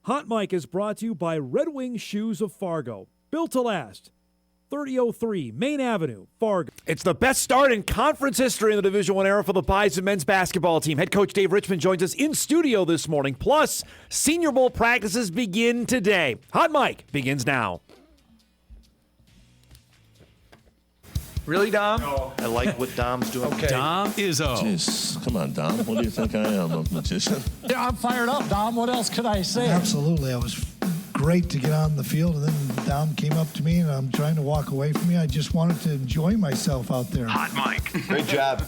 Hot Mike is brought to you by Red Wing Shoes of Fargo. Built to last. 3003 Main Avenue, Fargo. It's the best start in conference history in the Division I era for the Bison men's basketball team. Head coach Dave Richman joins us in studio this morning. Plus, Senior Bowl practices begin today. Hot Mike begins now. Really, Dom? No. I like what Dom's doing. Okay. Dom Izzo. Jeez, come on, Dom. What do you think I am, a magician? Yeah, I'm fired up, Dom. What else could I say? Absolutely. I was great to get on the field, and then Dom came up to me, and I'm trying to walk away from me. I just wanted to enjoy myself out there. Hot Mike. Great job.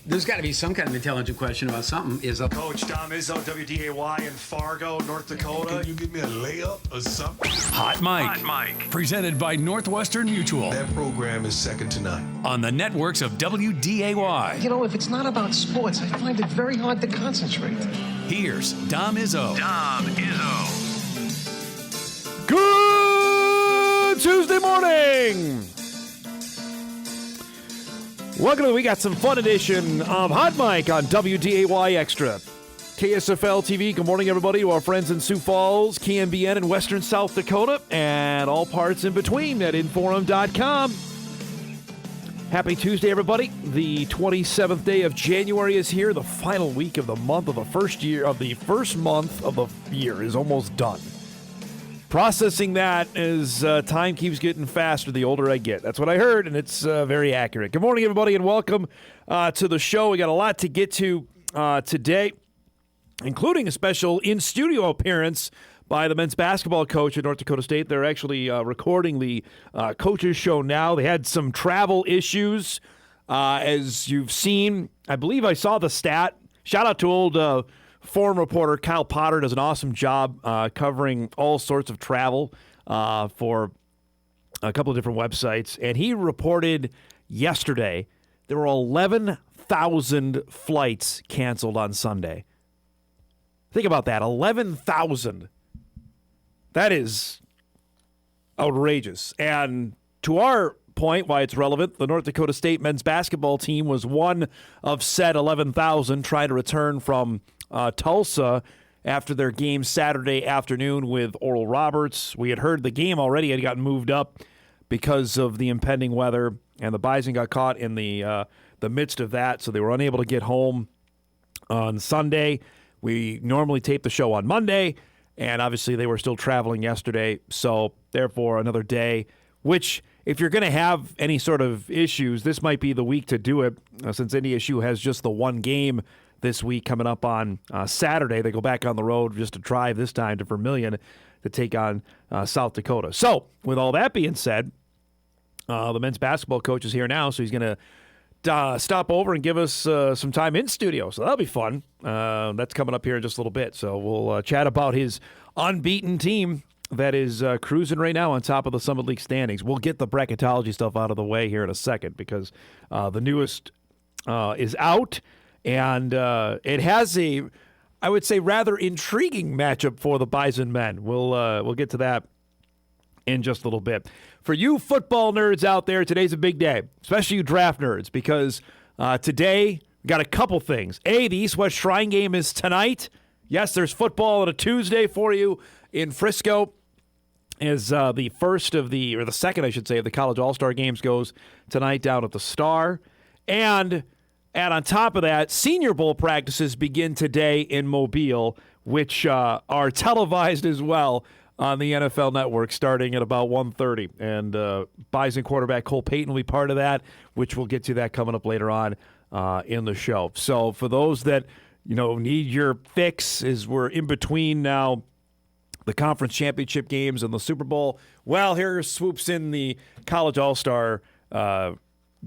There's got to be some kind of intelligent question about something. Izzo. Coach Dom Izzo, WDAY in Fargo, North Dakota. Can you give me a layup or something? Hot Mike. Presented by Northwestern Mutual. That program is second to none. On the networks of WDAY. You know, if it's not about sports, I find it very hard to concentrate. Here's Dom Izzo. Good Tuesday morning. Welcome. We got some fun edition of Hot Mike on WDAY Extra. KSFL TV, good morning, everybody, to our friends in Sioux Falls, KMBN in western South Dakota, and all parts in between at Inforum.com. Happy Tuesday, everybody. The 27th day of January is here. The final week of the month of the first month of the year is almost done. Processing that as time keeps getting faster the older I get. That's what I heard, and it's very accurate. Good morning, everybody, and welcome to the show. We got a lot to get to today, including a special in-studio appearance by the men's basketball coach at North Dakota State. They're actually recording the coaches show now. They had some travel issues, as you've seen. I believe I saw the stat. Shout out to old forum reporter Kyle Potter. Does an awesome job covering all sorts of travel for a couple of different websites. And he reported yesterday there were 11,000 flights canceled on Sunday. Think about that, 11,000. That is outrageous. And to our point, why it's relevant, the North Dakota State men's basketball team was one of said 11,000 trying to return from Tulsa after their game Saturday afternoon with Oral Roberts. We had heard the game already had gotten moved up because of the impending weather, and the Bison got caught in the midst of that, so they were unable to get home on Sunday. We normally tape the show on Monday, and obviously they were still traveling yesterday, so therefore another day, which if you're going to have any sort of issues, this might be the week to do it, since NDSU has just the one game this week coming up on Saturday. They go back on the road just to drive this time to Vermilion to take on South Dakota. So with all that being said, the men's basketball coach is here now, so he's going to stop over and give us some time in studio. So that'll be fun. That's coming up here in just a little bit. So we'll chat about his unbeaten team that is cruising right now on top of the Summit League standings. We'll get the bracketology stuff out of the way here in a second because the newest is out. And it has a, I would say, rather intriguing matchup for the Bison men. We'll get to that in just a little bit. For you football nerds out there, today's a big day, especially you draft nerds, because today we got a couple things. A, the East-West Shrine game is tonight. Yes, there's football on a Tuesday for you in Frisco. Is the first of the, or the second, I should say, of the college all-star games goes tonight down at the Star. And on top of that, Senior Bowl practices begin today in Mobile, which are televised as well on the NFL Network starting at about 1:30. And Bison quarterback Cole Payton will be part of that, which we'll get to that coming up later on in the show. So for those that need your fix, as we're in between now the conference championship games and the Super Bowl, well, here swoops in the college all-star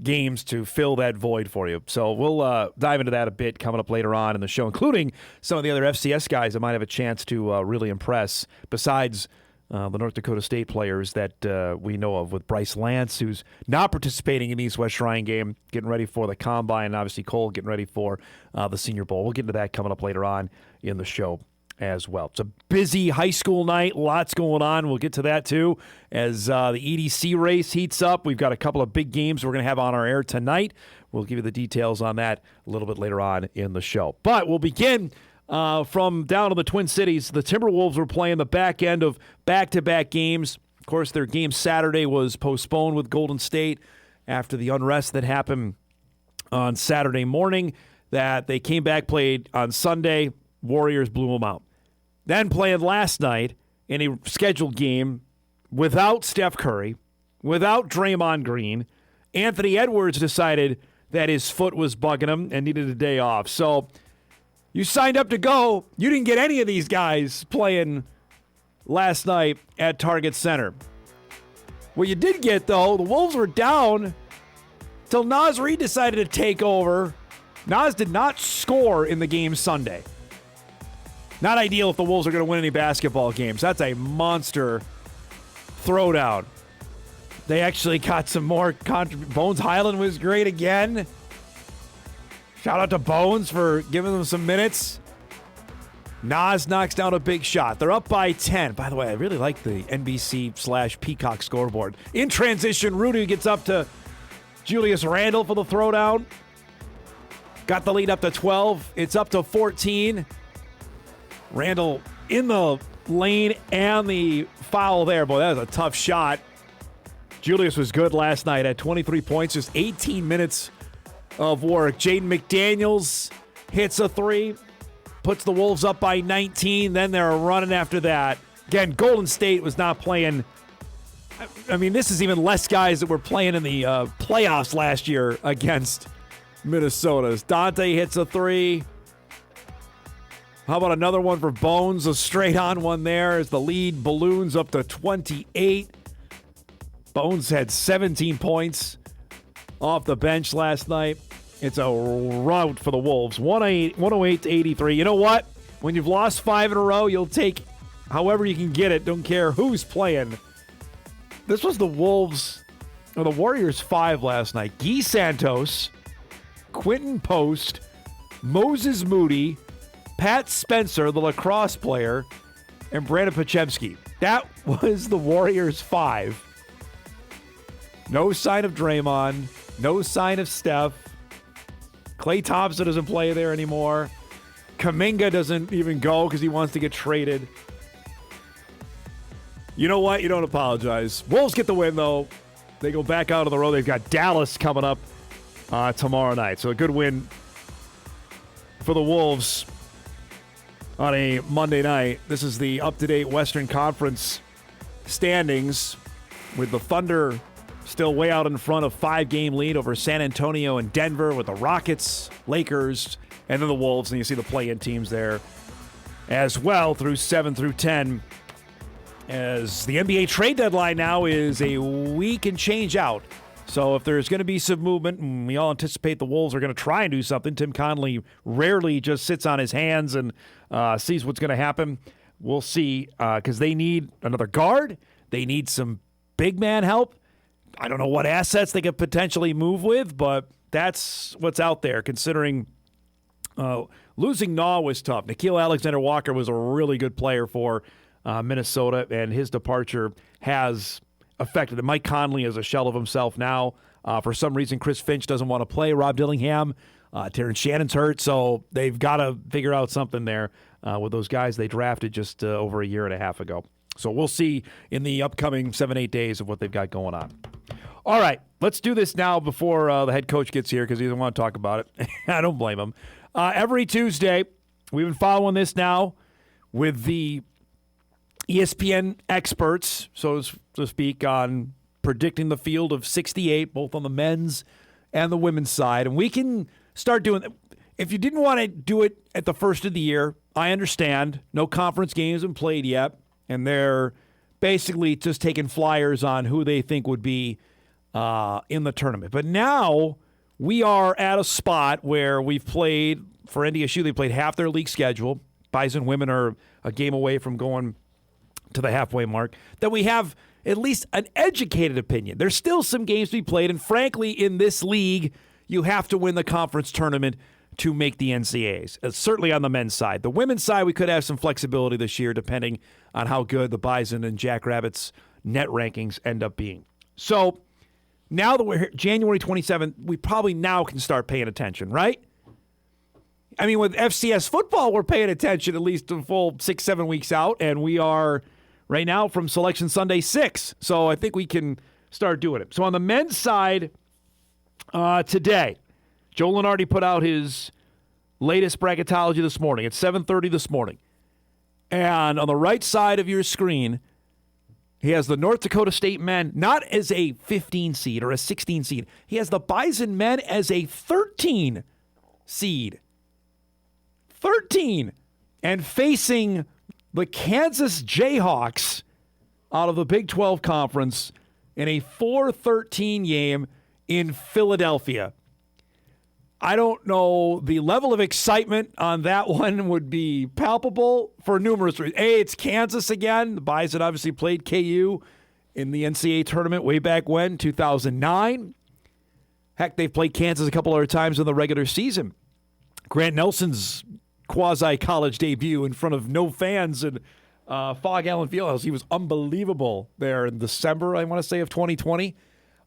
games to fill that void for you. So we'll dive into that a bit coming up later on in the show, including some of the other FCS guys that might have a chance to really impress, besides the North Dakota State players that we know of, with Bryce Lance, who's not participating in the East-West Shrine game, getting ready for the Combine, and obviously Cole getting ready for the Senior Bowl. We'll get into that coming up later on in the show as well. It's a busy high school night, lots going on. We'll get to that too as the EDC race heats up. We've got a couple of big games we're going to have on our air tonight. We'll give you the details on that a little bit later on in the show. But we'll begin from down in the Twin Cities. The Timberwolves were playing the back end of back-to-back games. Of course, their game Saturday was postponed with Golden State after the unrest that happened on Saturday morning. That they came back, played on Sunday. Warriors blew them out. Then playing last night in a scheduled game without Steph Curry, without Draymond Green. Anthony Edwards decided that his foot was bugging him and needed a day off. So you signed up to go. You didn't get any of these guys playing last night at Target Center. What you did get, though, the Wolves were down till Naz Reid decided to take over. Naz did not score in the game Sunday. Not ideal if the Wolves are going to win any basketball games. That's a monster throwdown. They actually got some more Bones Highland was great again. Shout out to Bones for giving them some minutes. Naz knocks down a big shot. They're up by 10. By the way, I really like the NBC/Peacock scoreboard. In transition, Rudy gets up to Julius Randle for the throwdown. Got the lead up to 12. It's up to 14. Randle in the lane and the foul there. Boy, that was a tough shot. Julius was good last night at 23 points, just 18 minutes of work. Jaden McDaniels hits a three, puts the Wolves up by 19. Then they're running after that. Again, Golden State was not playing. I mean, this is even less guys that were playing in the playoffs last year against Minnesota's. Dante hits a three. How about another one for Bones? A straight-on one there as the lead balloons up to 28. Bones had 17 points off the bench last night. It's a rout for the Wolves. 108 to 83. You know what? When you've lost 5 in a row, you'll take however you can get it. Don't care who's playing. This was the Wolves, or the Warriors 5 last night. Guy Santos, Quentin Post, Moses Moody, Pat Spencer, the lacrosse player, and Brandon Pochemski. That was the Warriors 5. No sign of Draymond. No sign of Steph. Klay Thompson doesn't play there anymore. Kuminga doesn't even go because he wants to get traded. You know what? You don't apologize. Wolves get the win, though. They go back out on the road. They've got Dallas coming up tomorrow night. So a good win for the Wolves on a Monday night. This is the up-to-date Western Conference standings with the Thunder still way out in front of 5-game lead over San Antonio and Denver with the Rockets, Lakers, and then the Wolves. And you see the play-in teams there as well through 7 through 10. As the NBA trade deadline now is a week and change out. So if there's going to be some movement, and we all anticipate the Wolves are going to try and do something, Tim Connelly rarely just sits on his hands and sees what's going to happen. We'll see, because they need another guard. They need some big man help. I don't know what assets they could potentially move with, but that's what's out there, considering losing Naw was tough. Nickeil Alexander-Walker was a really good player for Minnesota, and his departure has affected it. Mike Conley is a shell of himself now. For some reason, Chris Finch doesn't want to play. Rob Dillingham, Terrence Shannon's hurt, so they've got to figure out something there with those guys they drafted just over a year and a half ago. So we'll see in the upcoming 7-8 days of what they've got going on. All right, let's do this now before the head coach gets here because he doesn't want to talk about it. I don't blame him. Every Tuesday, we've been following this now with the ESPN experts, so to speak, on predicting the field of 68, both on the men's and the women's side. And we can start doing it. If you didn't want to do it at the first of the year, I understand. No conference games have been played yet, and they're basically just taking flyers on who they think would be in the tournament. But now we are at a spot where we've played, for NDSU, they played half their league schedule. Bison women are a game away from going to the halfway mark, that we have at least an educated opinion. There's still some games to be played, and frankly, in this league, you have to win the conference tournament to make the NCAAs, certainly on the men's side. The women's side, we could have some flexibility this year, depending on how good the Bison and Jackrabbits net rankings end up being. So now that we're here, January 27th, we probably now can start paying attention, right? I mean, with FCS football, we're paying attention at least a full 6-7 weeks out, and we are right now from Selection Sunday 6. So I think we can start doing it. So on the men's side today, Joe Lunardi put out his latest bracketology this morning at 7:30 this morning. And on the right side of your screen, he has the North Dakota State men not as a 15 seed or a 16 seed. He has the Bison men as a 13 seed. 13. And facing the Kansas Jayhawks out of the Big 12 Conference in a 4-13 game in Philadelphia. I don't know. The level of excitement on that one would be palpable for numerous reasons. A, it's Kansas again. The Bison obviously played KU in the NCAA tournament way back when, 2009. Heck, they've played Kansas a couple other times in the regular season. Grant Nelson's quasi-college debut in front of no fans in Fog Allen Fieldhouse. He was unbelievable there in December, I want to say, of 2020.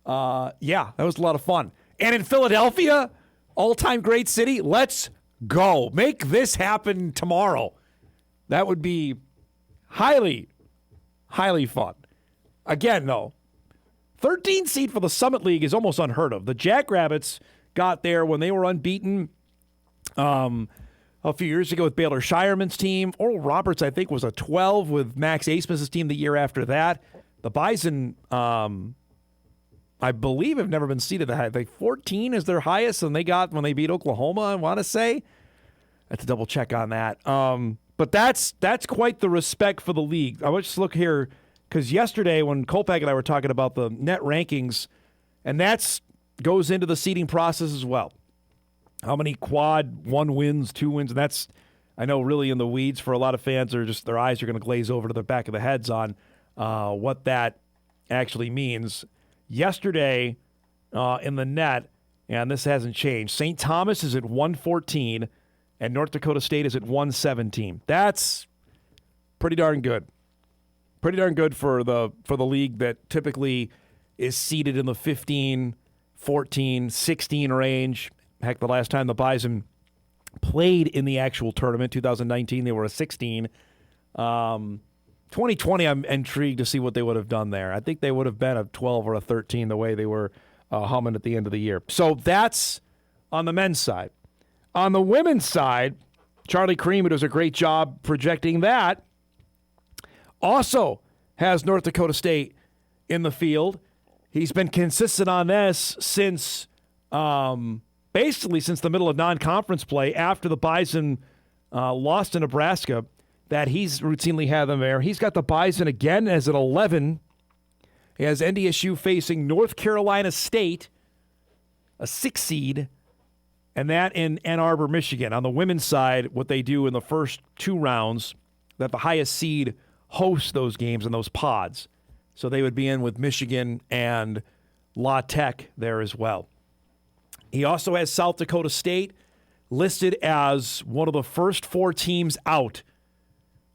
Yeah, that was a lot of fun. And in Philadelphia, all-time great city, let's go. Make this happen tomorrow. That would be highly, highly fun. Again, though, 13 seed for the Summit League is almost unheard of. The Jackrabbits got there when they were unbeaten a few years ago with Baylor Shireman's team. Oral Roberts, I think, was a 12 with Max Asmus's team the year after that. The Bison, I believe, have never been seeded that high. Like 14 is their highest, and they got when they beat Oklahoma, I want to say. I have to double check on that. But that's quite the respect for the league. I want to just look here, because yesterday when Kolpak and I were talking about the net rankings, and that goes into the seeding process as well. How many quad 1 wins, 2 wins, and that's, I know, really in the weeds for a lot of fans. Are just their eyes are going to glaze over to the back of the heads on what that actually means. Yesterday in the net, and this hasn't changed, St. Thomas is at 114, and North Dakota State is at 117. That's pretty darn good. Pretty darn good for the league that typically is seeded in the 15, 14, 16 range. Heck, the last time the Bison played in the actual tournament, 2019, they were a 16. 2020, I'm intrigued to see what they would have done there. I think they would have been a 12 or a 13 the way they were humming at the end of the year. So that's on the men's side. On the women's side, Charlie Cream, who does a great job projecting that, also has North Dakota State in the field. He's been consistent on this since basically since the middle of non-conference play after the Bison lost to Nebraska, that he's routinely had them there. He's got the Bison again as an 11. He has NDSU facing North Carolina State, a 6 seed, and that in Ann Arbor, Michigan. On the women's side, what they do in the first 2 rounds, that the highest seed hosts those games in those pods. So they would be in with Michigan and La Tech there as well. He also has South Dakota State listed as one of the first 4 teams out,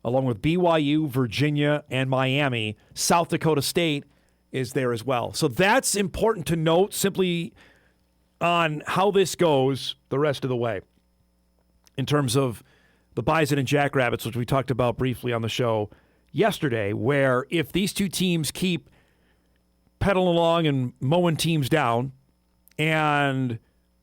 along with BYU, Virginia, and Miami. South Dakota State is there as well. So that's important to note simply on how this goes the rest of the way in terms of the Bison and Jackrabbits, which we talked about briefly on the show yesterday, where if these 2 teams keep pedaling along and mowing teams down, and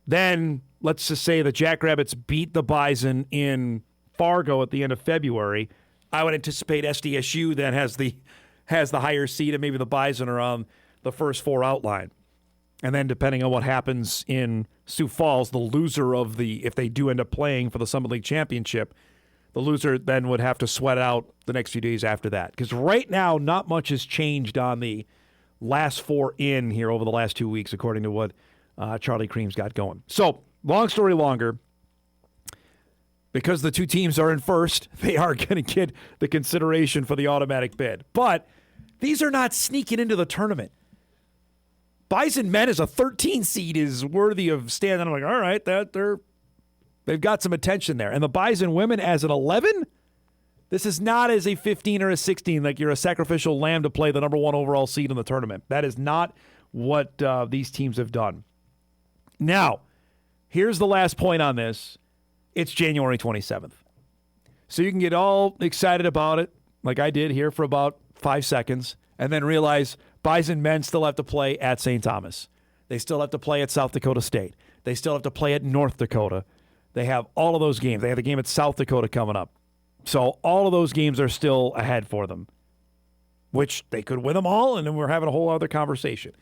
then let's just say the Jackrabbits beat the Bison in Fargo at the end of February, I would anticipate SDSU then has the higher seed, and maybe the Bison are on the first 4 outline. And then depending on what happens in Sioux Falls, the loser of if they do end up playing for the Summit League Championship, the loser then would have to sweat out the next few days after that. Because right now, not much has changed on the last 4 in here over the last 2 weeks, according to what Charlie Cream's got going. So, long story longer, because the 2 teams are in first, they are going to get the consideration for the automatic bid. But these are not sneaking into the tournament. Bison men as a 13 seed is worthy of standing. I'm like, all right, they've got some attention there. And the Bison women as an 11, this is not as a 15 or a 16, like you're a sacrificial lamb to play the number 1 overall seed in the tournament. That is not what these teams have done. Now, here's the last point on this. it's January 27th. So you can get all excited about it, like I did here for about 5 seconds, and then realize Bison men still have to play at St. Thomas. They still have to play at South Dakota State. They still have to play at North Dakota. They have all of those games. They have the game at South Dakota coming up. So all of those games are still ahead for them, which they could win them all, and then we're having a whole other conversation.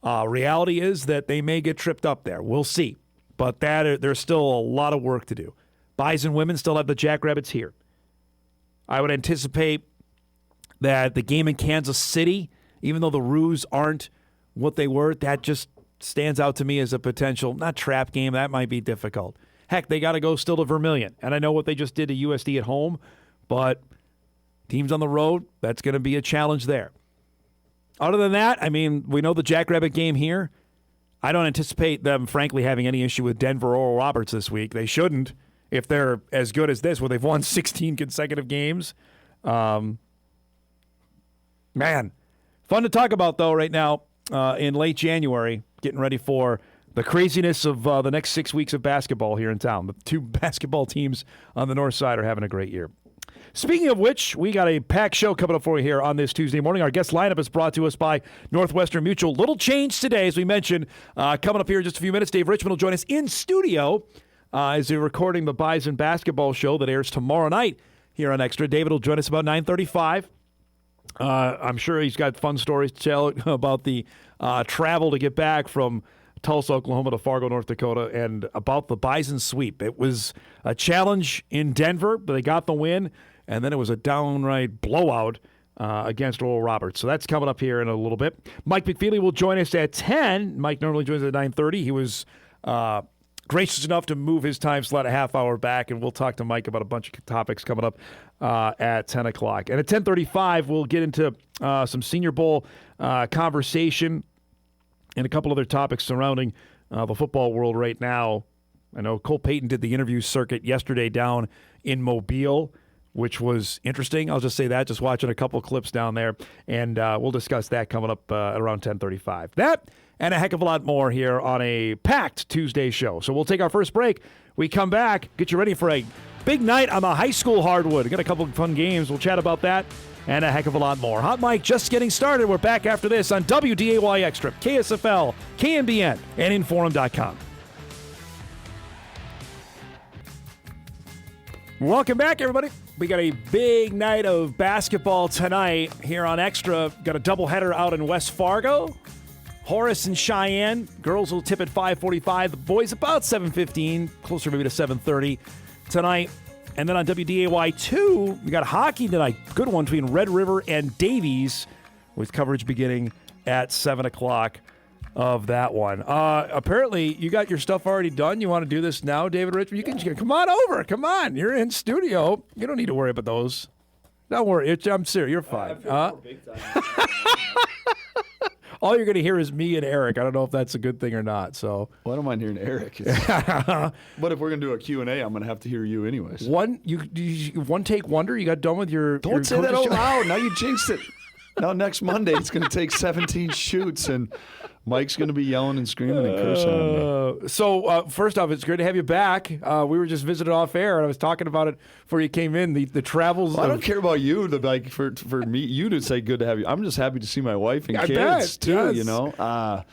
Reality is that they may get tripped up there. We'll see. But there's still a lot of work to do. Bison women still have the Jackrabbits here. I would anticipate that the game in Kansas City, even though the Roos aren't what they were, that just stands out to me as a potential, not trap game. That might be difficult. Heck, they got to go still to Vermilion. And I know what they just did to USD at home, but teams on the road, that's going to be a challenge there. Other than that, I mean, we know the Jackrabbit game here. I don't anticipate them, frankly, having any issue with Denver or Roberts this week. They shouldn't if they're as good as this, where they've won 16 consecutive games. Man, fun to talk about, though, right now in late January, getting ready for the craziness of the next 6 weeks of basketball here in town. The two basketball teams on the north side are having a great year. Speaking of which, we got a packed show coming up for you here on this Tuesday morning. Our guest lineup is brought to us by Northwestern Mutual. Little change today, as we mentioned. Coming up here in just a few minutes, Dave Richman will join us in studio as we're recording the Bison basketball show that airs tomorrow night here on Extra. David will join us about 9:35. I'm sure he's got fun stories to tell about the travel to get back from Tulsa, Oklahoma to Fargo, North Dakota, and about the Bison sweep. It was a challenge in Denver, but they got the win, and then it was a downright blowout against Oral Roberts. So that's coming up here in a little bit. Mike McFeely will join us at 10. Mike normally joins us at 9:30. He was gracious enough to move his time slot a half hour back, and we'll talk to Mike about a bunch of topics coming up at 10 o'clock. And at 10:35, we'll get into some Senior Bowl conversation and a couple other topics surrounding the football world right now. I know Cole Payton did the interview circuit yesterday down in Mobile, which was interesting. I'll just say that, just watching a couple clips down there. And we'll discuss that coming up at around 10:35. That and a heck of a lot more here on a packed Tuesday show. So we'll take our first break. We come back, get you ready for a big night on the high school hardwood. Got a couple of fun games. We'll chat about that and a heck of a lot more. Hot Mike just getting started. We're back after this on WDAY Extra, KSFL, KNBN, and Inforum.com. Welcome back, everybody. We got a big night of basketball tonight here on Extra. Got a doubleheader out in West Fargo. Horace and Cheyenne. Girls will tip at 5:45. The boys about 7:15, closer maybe to 7:30 tonight. And then on WDAY2, we got hockey tonight. Good one between Red River and Davies, with coverage beginning at 7 o'clock of that one. Apparently, you got your stuff already done. You want to do this now, David Richman? You can come on over. Come on. You're in studio. You don't need to worry about those. Don't worry. I'm serious. You're fine. All you're going to hear is me and Eric. I don't know if that's a good thing or not. So, well, I don't mind hearing Eric. But if we're going to do a Q&A, I'm going to have to hear you anyways. One take wonder? You got done with your... Don't say that out loud. Now you jinxed it. Now next Monday, it's going to take 17 shoots, and Mike's going to be yelling and screaming and cursing at me. So, first off, it's great to have you back. We were just visiting off air, and I was talking about it before you came in, the travels. Well, I don't care about you, for me, you to say good to have you. I'm just happy to see my wife and kids, too, yes. You know.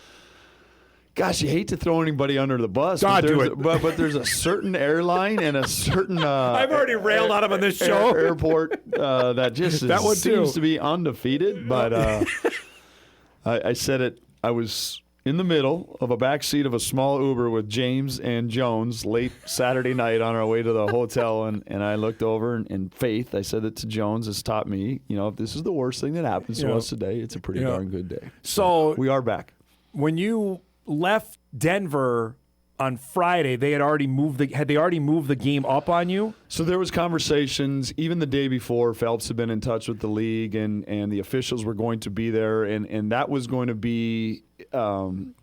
Gosh, you hate to throw anybody under the bus. But there's a certain airline and a certain... I've already railed on him on this show. Airport that just seems to be undefeated. But I said it. I was in the middle of a back seat of a small Uber with James and Jones late Saturday night on our way to the hotel, and I looked over, and Faith, I said it to Jones, has taught me, if this is the worst thing that happens to us today, it's a pretty darn good day. So we are back. When you left Denver on Friday, they had already moved the game up on you? So there was conversations even the day before. Phelps had been in touch with the league, and the officials were going to be there, and that was going to be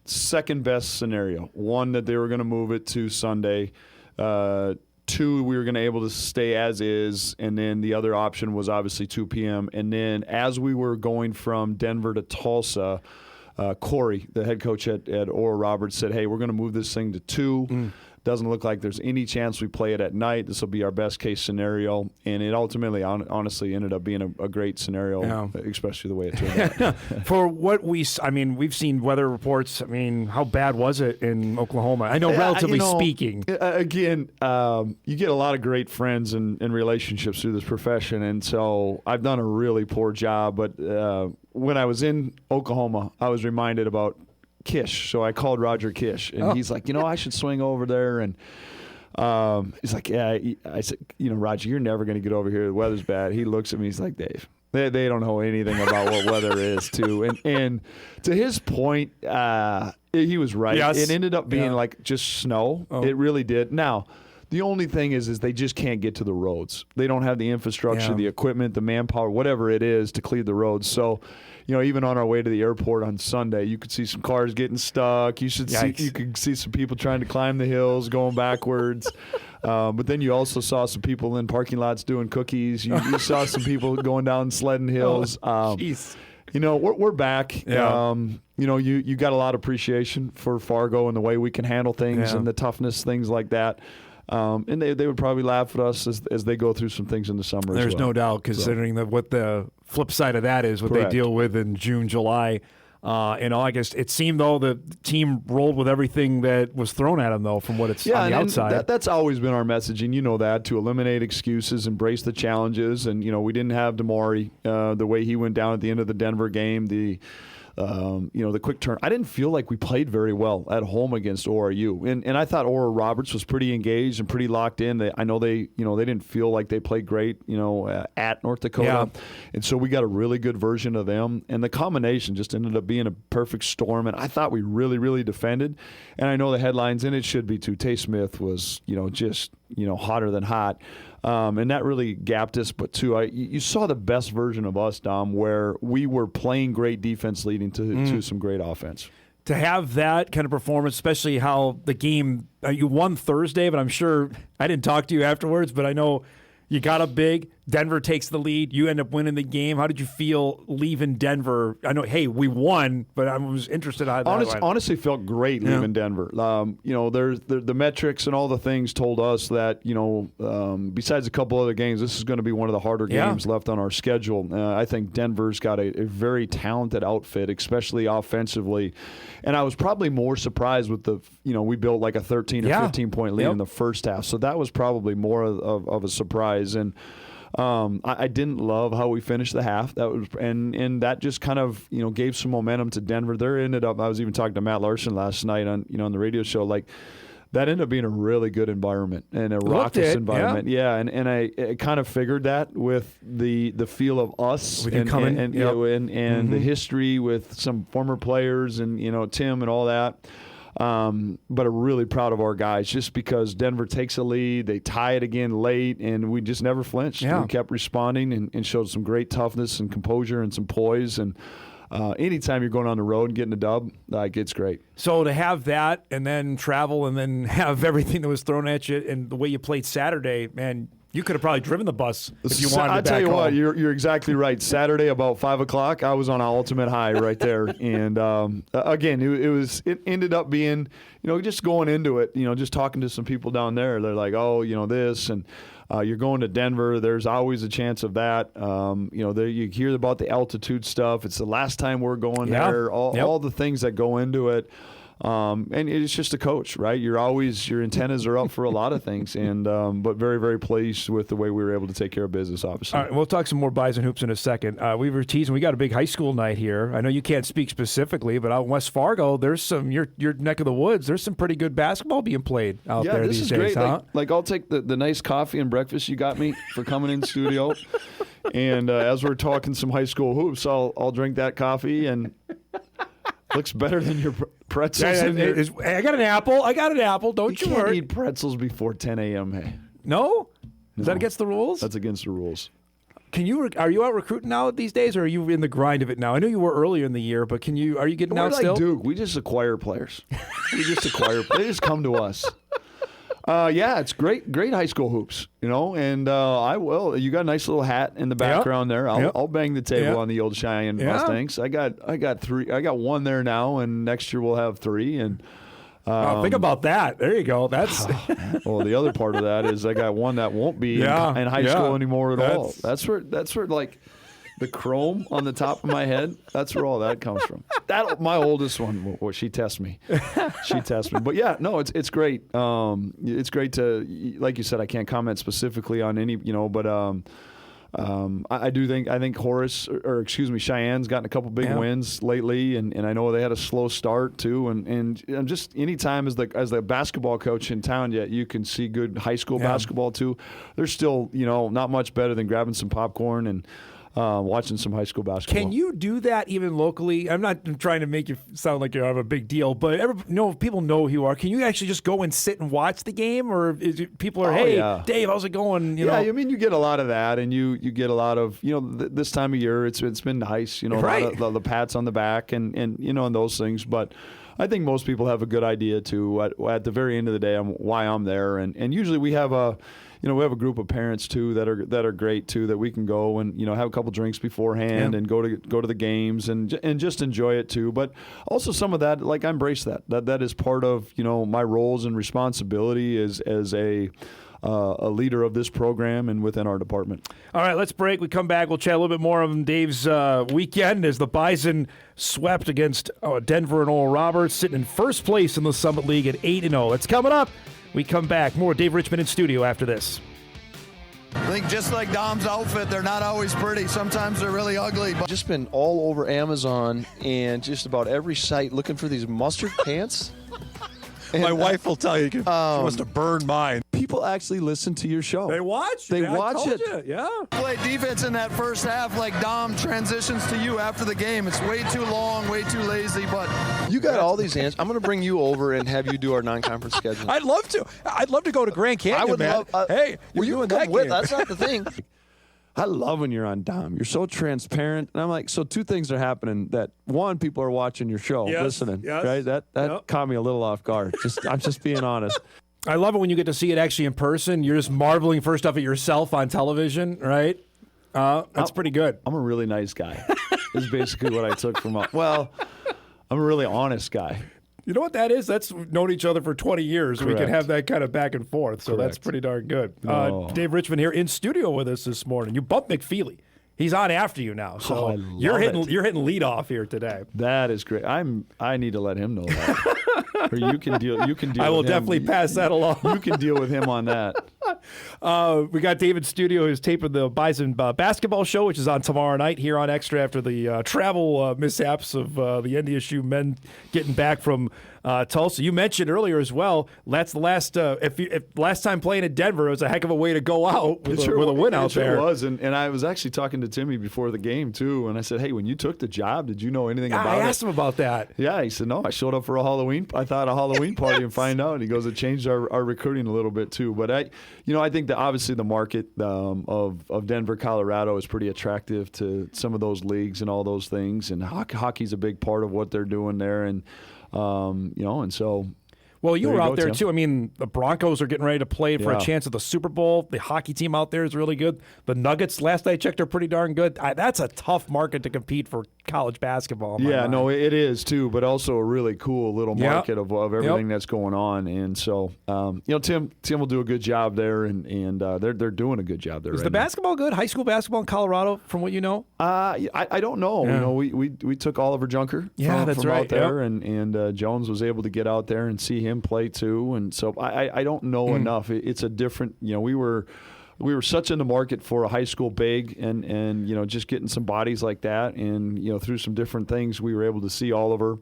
second best scenario. One, that they were going to move it to Sunday. Two, we were going to be able to stay as is, and then the other option was obviously 2 p.m. And then as we were going from Denver to Tulsa, Corey, the head coach at Oral Roberts, said, hey, we're going to move this thing to 2. Doesn't look like there's any chance we play it at night. This will be our best case scenario, and it ultimately, honestly, ended up being a great scenario, especially the way it turned out. For what we've seen weather reports. I mean, how bad was it in Oklahoma? I know, relatively speaking. Again, you get a lot of great friends and relationships through this profession, and so I've done a really poor job. But when I was in Oklahoma, I was reminded about Kish. So I called Roger Kish, and he's like, I should swing over there. And he's like, yeah. I said, Roger, you're never going to get over here. The weather's bad. He looks at me. He's like, Dave, they don't know anything about what weather is, too. And to his point, he was right. Yes. It ended up being like just snow. It really did. Now, the only thing is they just can't get to the roads. They don't have the infrastructure, the equipment, the manpower, whatever it is to clear the roads. So, even on our way to the airport on Sunday, you could see some cars getting stuck. You could see some people trying to climb the hills, going backwards. But then you also saw some people in parking lots doing cookies. You saw some people going down sledding hills. Jeez. We're back. Yeah. You got a lot of appreciation for Fargo and the way we can handle things and the toughness, things like that. And they would probably laugh at us as they go through some things in the summer. There's as well. no doubt, considering what the flip side of that is, what Correct. they deal with in June, July. In August, it seemed, though, the team rolled with everything that was thrown at them, though, from what it's on the outside. That's always been our messaging, that, to eliminate excuses, embrace the challenges. And, we didn't have Damari the way he went down at the end of the Denver game. The quick turn. I didn't feel like we played very well at home against ORU, and I thought Oral Roberts was pretty engaged and pretty locked in. I know they didn't feel like they played great, at North Dakota, and so we got a really good version of them. And the combination just ended up being a perfect storm. And I thought we really, really defended. And I know the headlines, and it should be too. Tay Smith was, just hotter than hot. And that really gapped us. But, too, you saw the best version of us, Dom, where we were playing great defense leading to some great offense. To have that kind of performance, especially how the game you won Thursday, but I'm sure I didn't talk to you afterwards, but I know you got up big. Denver takes the lead. You end up winning the game. How did you feel leaving Denver? I know, hey, we won, but I was interested how that went. Honestly, felt great leaving Denver. There's the metrics and all the things told us that, besides a couple other games, this is going to be one of the harder games left on our schedule. I think Denver's got a very talented outfit, especially offensively. And I was probably more surprised with we built like a 13 or 15-point lead in the first half. So that was probably more of a surprise. And I didn't love how we finished the half. That was and that just kind of gave some momentum to Denver. There ended up. I was even talking to Matt Larson last night on the radio show. Like that ended up being a really good environment and a raucous environment. Yeah, and I kind of figured that with the feel of us with and you coming and the history with some former players and Tim and all that. But I'm really proud of our guys just because Denver takes a lead, they tie it again late, and we just never flinched. Yeah. We kept responding and showed some great toughness and composure and some poise. And anytime you're going on the road and getting a dub, it's great. So to have that and then travel and then have everything that was thrown at you and the way you played Saturday, man, you could have probably driven the bus if you wanted to. I tell back you home. what, you're exactly right. Saturday about 5 o'clock, I was on an ultimate high right there, and again, it ended up being just going into it, just talking to some people down there. They're like, oh, this and. You're going to Denver. There's always a chance of that. You hear about the altitude stuff. It's the last time we're going there. All the things that go into it. And it's just a coach, right? Your antennas are up for a lot of things, and but very, very pleased with the way we were able to take care of business, obviously. All right, we'll talk some more Bison hoops in a second. We were teasing. We got a big high school night here. I know you can't speak specifically, but out in West Fargo, there's some your neck of the woods. There's some pretty good basketball being played out there these days. Yeah, this is great. Huh? Like I'll take the nice coffee and breakfast you got me for coming in studio, and as we're talking some high school hoops, I'll drink that coffee and. Looks better than your pretzels. I got an apple. Don't you worry. You can't eat pretzels before 10 a.m. Hey. No? Is that against the rules? That's against the rules. Are you out recruiting now these days, or are you in the grind of it now? I know you were earlier in the year, but are you getting out still? Duke. We just acquire players. They just come to us. It's great high school hoops, and I will. You got a nice little hat in the background there. I'll bang the table on the old Cheyenne Mustangs. I got 3. I got 1 there now, and next year we'll have 3. And Think about that. There you go. That's well, the other part of that is I got one that won't be in high school anymore at all. That's where like the chrome on the top of my head, that's where all that comes from. My oldest one, well, she tests me. But yeah, no, it's great. It's great to, like you said, I can't comment specifically on any, but I think Horace, Cheyenne's gotten a couple big wins lately, and I know they had a slow start too. And just anytime as the basketball coach in town, yet you can see good high school basketball too. They're still not much better than grabbing some popcorn and watching some high school basketball. Can you do that even locally? I'm not trying to make you sound like you have a big deal, but people know who you are. Can you actually just go and sit and watch the game, or is it people are, Dave, how's it going? I mean, you get a lot of that, and you get a lot of this time of year. It's been nice, right. A lot of the pats on the back and and those things, but. I think most people have a good idea too at the very end of the day on why I'm there, and usually we have a group of parents too that are great too, that we can go and have a couple drinks beforehand and go to the games and just enjoy it too. But also some of that, like I embrace that is part of my roles and responsibility as a leader of this program and within our department. All right, let's break. We come back. We'll chat a little bit more on Dave's weekend as the Bison swept against Denver and Oral Roberts, sitting in first place in the Summit League at 8-0. It's coming up. We come back. More Dave Richman in studio after this. I think just like Dom's outfit, they're not always pretty. Sometimes they're really ugly. But just been all over Amazon and just about every site looking for these mustard pants. My wife will tell you, she wants to burn mine. People actually listen to your show. They watch. They I watch told it. you. Yeah. Play defense in that first half like Dom transitions to you after the game. It's way too long, way too lazy, but you got all these answers. I'm going to bring you over and have you do our non-conference schedule. I'd love to. I'd love to go to Grand Canyon, I would man. love. Hey, well, you doing can that come with. game. That's not the thing. I love when you're on Dom. You're so transparent. And I'm like, so two things are happening. That one, people are watching your show, listening. Yes. Right? That caught me a little off guard. I'm just being honest. I love it when you get to see it actually in person. You're just marveling first off at yourself on television, right? That's pretty good. I'm a really nice guy. Is basically what I took from I'm a really honest guy. You know what that is? That's known each other for 20 years. Correct. We can have that kind of back and forth. So that's Correct. pretty darn good. Oh. Dave Richman here in studio with us this morning. You bumped McFeely. He's on after you now. So I love you're it. hitting lead off here today. That is great. I need to let him know that. Or you can deal. I will with him. definitely pass that along. You can deal with him on that. We got David Studio who's taping the Bison basketball show, which is on tomorrow night here on Extra after the travel mishaps of the NDSU men getting back from Tulsa. You mentioned earlier as well. That's the last. If last time playing at Denver, it was a heck of a way to go out with a win out there. It was, and I was actually talking to Timmy before the game too, and I said, "Hey, when you took the job, did you know anything about it?" I asked him about that. Yeah, he said, "No, I showed up for a Halloween. I thought a Halloween party and find out." And he goes, "It changed our recruiting a little bit too." But I think that obviously the market of Denver, Colorado, is pretty attractive to some of those leagues and all those things, and hockey's a big part of what they're doing there, and and so. Well, you were out there, Tim. too. I mean, the Broncos are getting ready to play for a Yeah. chance at the Super Bowl. The hockey team out there is really good. The Nuggets, last I checked, are pretty darn good. That's a tough market to compete for college basketball. Yeah, no, it is, too, but also a really cool little market of everything that's going on. And so, Tim will do a good job there, and they're doing a good job there. Is the basketball good? High school basketball in Colorado, from what you know? I don't know. Yeah. We took Oliver Junker that's from right. out there, and Jones was able to get out there and see him play too. And so I don't know enough. It's a different. We were such in the market for a high school big, and just getting some bodies like that, and through some different things we were able to see Oliver.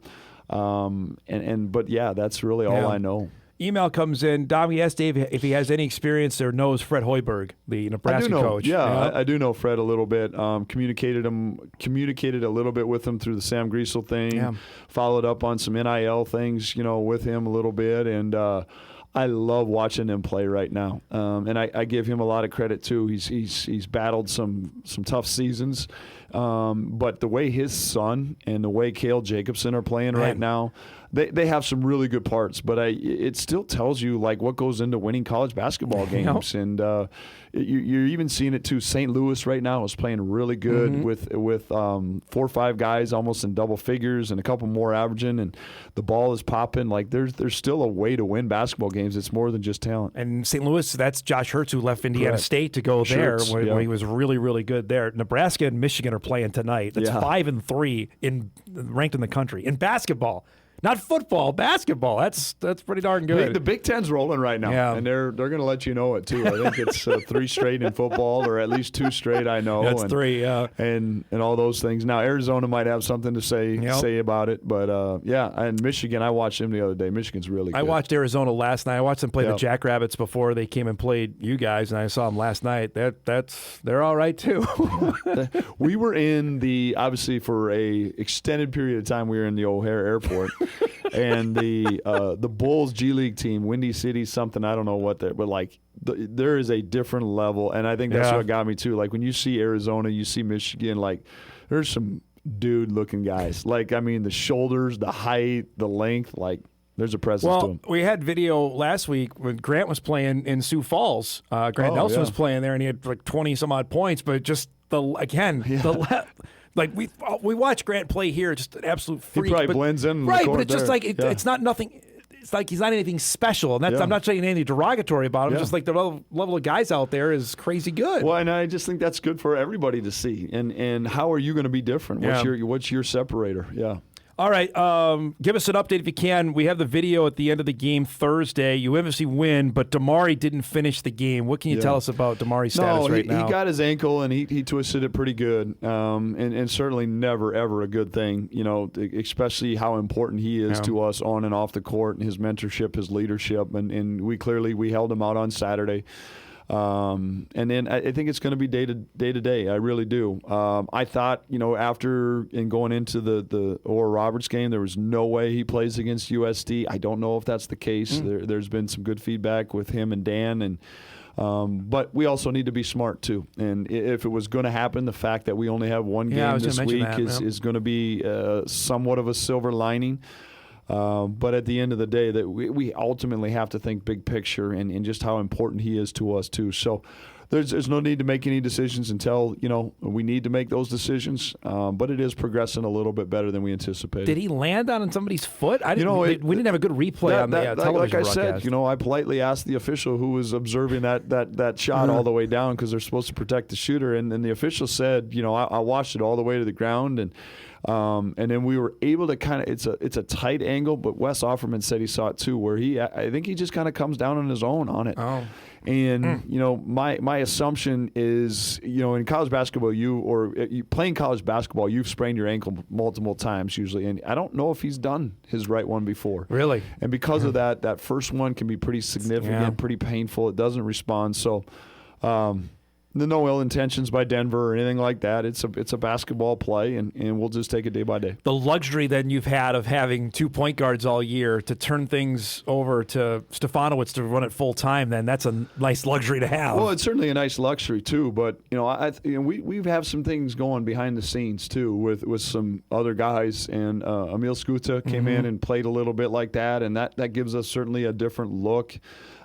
But yeah, that's really all I know. Email comes in. Dom, he asked Dave if he has any experience or knows Fred Hoiberg, the Nebraska coach. Yeah, I do know Fred a little bit. Communicated a little bit with him through the Sam Griesel thing. Yeah. Followed up on some NIL things, with him a little bit, and I love watching him play right now. And I give him a lot of credit too. He's battled some tough seasons, but the way his son and the way Cale Jacobson are playing right now, they have some really good parts, but it still tells you like what goes into winning college basketball games, and you're even seeing it too. St. Louis right now is playing really good with 4 or 5 guys almost in double figures and a couple more averaging, and the ball is popping. Like there's still a way to win basketball games. It's more than just talent. And St. Louis, that's Josh Hurts, who left Indiana State to go there, where he was really, really good there. Nebraska and Michigan are playing tonight. That's 5-3 ranked in the country in basketball. Not football, basketball. That's pretty darn good. The Big Ten's rolling right now, and they're going to let you know it too. I think it's 3 straight in football, or at least 2 straight. I know that's 3, and all those things. Now Arizona might have something to say about it, but and Michigan. I watched them the other day. Michigan's really good. I watched Arizona last night. I watched them play the Jackrabbits before they came and played you guys, and I saw them last night. They're all right too. We were in obviously for a extended period of time. We were in the O'Hare Airport. And the Bulls G League team, Windy City something, I don't know what but like there is a different level, and I think that's what got me too. Like when you see Arizona, you see Michigan, like there's some dude-looking guys. Like I mean, the shoulders, the height, the length, like there's a presence to them. We had video last week when Grant was playing in Sioux Falls. Grant Nelson was playing there, and he had like 20 some odd points, but just like we watch Grant play here, just an absolute freak. He probably blends in, right? But it's just like it's not nothing. It's like he's not anything special, and that's I'm not saying anything derogatory about him. Just like the level of guys out there is crazy good. Well, and I just think that's good for everybody to see. And how are you going to be different? What's your separator? Yeah. All right, give us an update if you can. We have the video at the end of the game Thursday. You obviously win, but Damari didn't finish the game. What can you tell us about Damari's status right now? He got his ankle, and he twisted it pretty good, and certainly never, ever a good thing, especially how important he is to us on and off the court, and his mentorship, his leadership, and we held him out on Saturday. And then I think it's going to be day to day. I really do. I thought, after and going into the Oral Roberts game, there was no way he plays against USD. I don't know if that's the case. There's been some good feedback with him and Dan, and but we also need to be smart too. And if it was going to happen, the fact that we only have one game this week is going to be somewhat of a silver lining. But at the end of the day, that we ultimately have to think big picture and just how important he is to us too. So there's no need to make any decisions until we need to make those decisions. But it is progressing a little bit better than we anticipated. Did he land on somebody's foot? We didn't have a good replay on the television like I broadcast. said, I politely asked the official who was observing that shot all the way down, because they're supposed to protect the shooter, and the official said, I watched it all the way to the ground, and then we were able to kind of, it's a tight angle, but Wes Offerman said he saw it too, where I think he just kind of comes down on his own on it. Oh. And, my assumption is, in college basketball, playing college basketball, you've sprained your ankle multiple times usually. And I don't know if he's done his right one before. Really? And because of that first one can be pretty significant, pretty painful. It doesn't respond. So, no ill intentions by Denver or anything like that. It's a basketball play, and we'll just take it day by day. The luxury then you've had of having 2 point guards all year to turn things over to Stefanowicz to run it full time, then that's a nice luxury to have. Well, it's certainly a nice luxury too, but we have some things going behind the scenes too with some other guys, and Emil Skuta came in and played a little bit like that, and that gives us certainly a different look.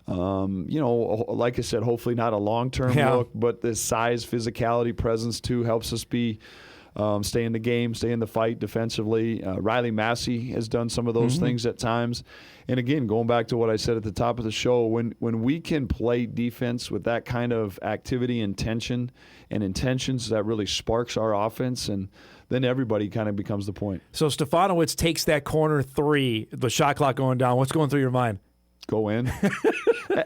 Like I said, hopefully not a long-term look, but the size, physicality, presence too helps us stay in the game, stay in the fight defensively. Riley Massey has done some of those things at times. And again, going back to what I said at the top of the show, when we can play defense with that kind of activity and tension and intentions, that really sparks our offense, and then everybody kind of becomes the point. So Stefanowicz takes that corner 3, the shot clock going down. What's going through your mind? Go in.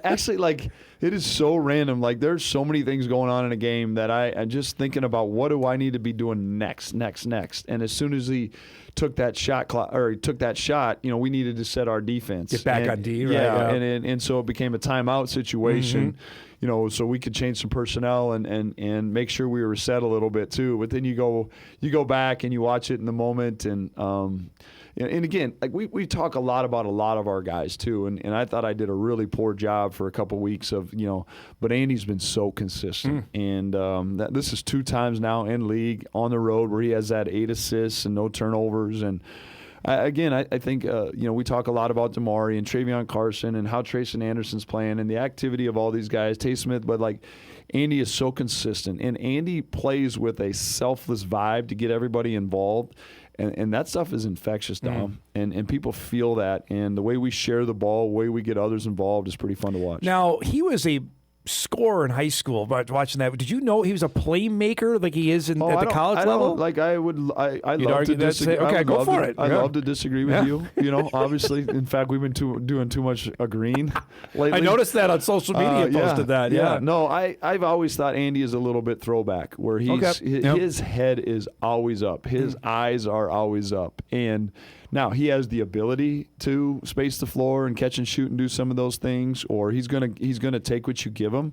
Actually, it is so random. There's so many things going on in a game that I'm just thinking about, what do I need to be doing next. And as soon as he took that shot, we needed to set our defense. Get back on D, right? Yeah. And so it became a timeout situation, so we could change some personnel and make sure we were set a little bit too. But then you go back and you watch it in the moment, and again, we talk a lot about a lot of our guys too, and I thought I did a really poor job for a couple weeks of, but Andy's been so consistent, and this is 2 times now in league on the road where he has that 8 assists and no turnovers, and I think we talk a lot about Damari and Travion Carson and how Trayson Anderson's playing and the activity of all these guys, Tay Smith, but like Andy is so consistent, and Andy plays with a selfless vibe to get everybody involved. And that stuff is infectious, Dom. And people feel that. And the way we share the ball, the way we get others involved is pretty fun to watch. Now, he was a scorer in high school, but watching that, did you know he was a playmaker like he is at the college level? I love to disagree. Okay, go for it. I love to disagree with you. Obviously, in fact, we've been doing too much agreeing lately. I noticed that on social media. Posted that. Yeah. No, I've always thought Andy is a little bit throwback, where his head is always up, his eyes are always up, and now he has the ability to space the floor and catch and shoot and do some of those things, or he's gonna take what you give him.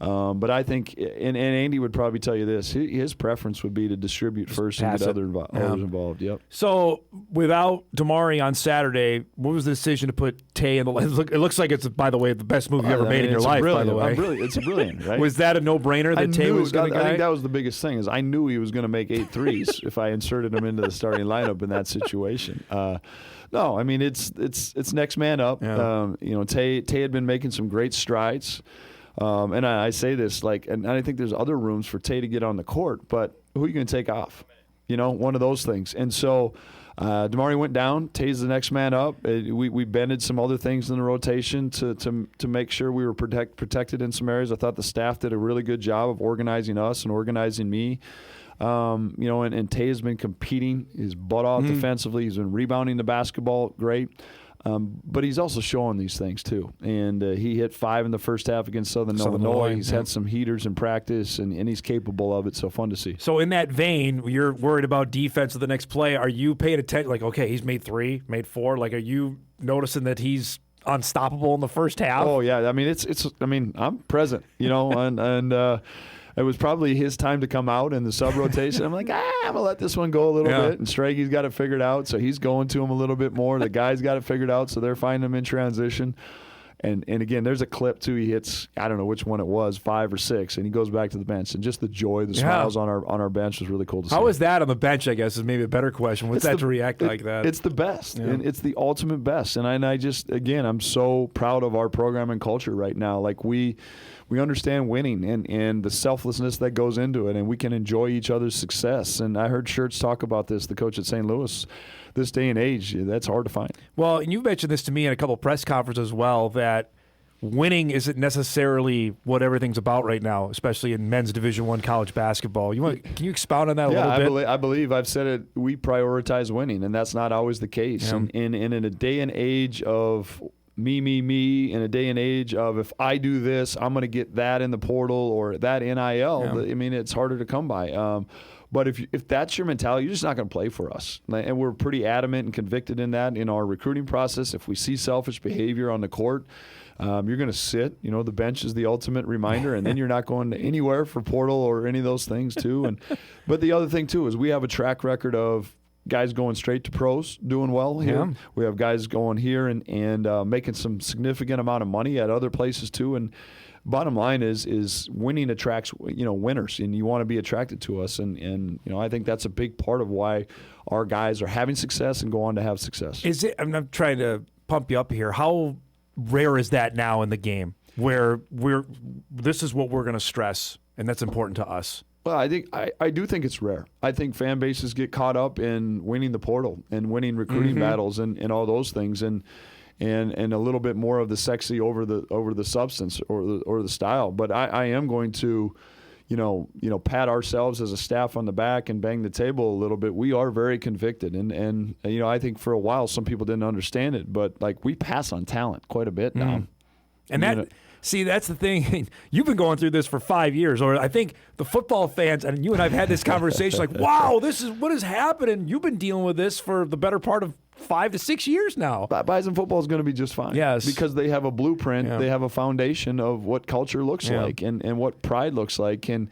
But I think, and Andy would probably tell you this, his preference would be to distribute first and get others involved. Yep. So without Damari on Saturday, what was the decision to put Tay in the line? It looks like it's, by the way, the best move you ever made in your life, by the way. It's brilliant, right? Was that a no-brainer that Tay was going to I think that was the biggest thing, is I knew he was going to make 8 threes if I inserted him into the starting lineup in that situation. No, I mean, it's next man up. Yeah. Tay had been making some great strides. And I say this, and I think there's other rooms for Tay to get on the court, but who are you going to take off? One of those things. And so Damari went down. Tay's the next man up. We bended some other things in the rotation to make sure we were protected in some areas. I thought the staff did a really good job of organizing us and organizing me. And Tay has been competing his butt off defensively. He's been rebounding the basketball great. But he's also showing these things too. And he hit 5 in the first half against Southern Illinois. He's had some heaters in practice, and he's capable of it, so fun to see. So in that vein, you're worried about defense of the next play. Are you paying attention? Like, okay, he's made 3, made 4. Like, are you noticing that he's unstoppable in the first half? Oh, yeah. I mean, I'm present, and it was probably his time to come out in the sub-rotation. I'm like, I'm going to let this one go a little bit. And Stragy's got it figured out, so he's going to him a little bit more. The guys got it figured out, so they're finding him in transition. And again, there's a clip, too. He hits, I don't know which one it was, 5 or 6, and he goes back to the bench. And just the joy, the smiles on our bench was really cool to see. How was that on the bench, I guess, is maybe a better question. What's that to react like that? It's the best. Yeah. And it's the ultimate best. And I just, again, I'm so proud of our program and culture right now. Like, we understand winning and the selflessness that goes into it, and we can enjoy each other's success. And I heard Schertz talk about this, the coach at St. Louis. This day and age, that's hard to find. Well, and you mentioned this to me in a couple of press conferences as well, that winning isn't necessarily what everything's about right now, especially in men's Division I college basketball. Can you expound on that a little bit? I believe I've said it. We prioritize winning, and that's not always the case. Yeah. And in a day and age of me, in a day and age of if I do this, I'm going to get that in the portal or that NIL. Yeah. I mean, it's harder to come by. But if that's your mentality, you're just not going to play for us. And we're pretty adamant and convicted in that in our recruiting process. If we see selfish behavior on the court, you're going to sit. The bench is the ultimate reminder, and then you're not going anywhere for portal or any of those things too. But the other thing too is we have a track record of guys going straight to pros, doing well here. Yeah. We have guys going here and making some significant amount of money at other places too. And bottom line is winning attracts winners, and you want to be attracted to us. And I think that's a big part of why our guys are having success and go on to have success. I'm trying to pump you up here. How rare is that now in the game where this is what we're going to stress, and that's important to us? Well, I do think it's rare. I think fan bases get caught up in winning the portal and winning recruiting battles and all those things, and a little bit more of the sexy over the substance or the style. But I am going to, pat ourselves as a staff on the back and bang the table a little bit. We are very convicted, and I think for a while some people didn't understand it, but we pass on talent quite a bit now. And that. See, that's the thing. You've been going through this for 5 years, or I think the football fans, and you and I have had this conversation like, wow, this is what is happening. You've been dealing with this for the better part of 5 to 6 years now. Bison football is going to be just fine. Yes. Because they have a blueprint. Yeah. They have a foundation of what culture looks like and what pride looks like. And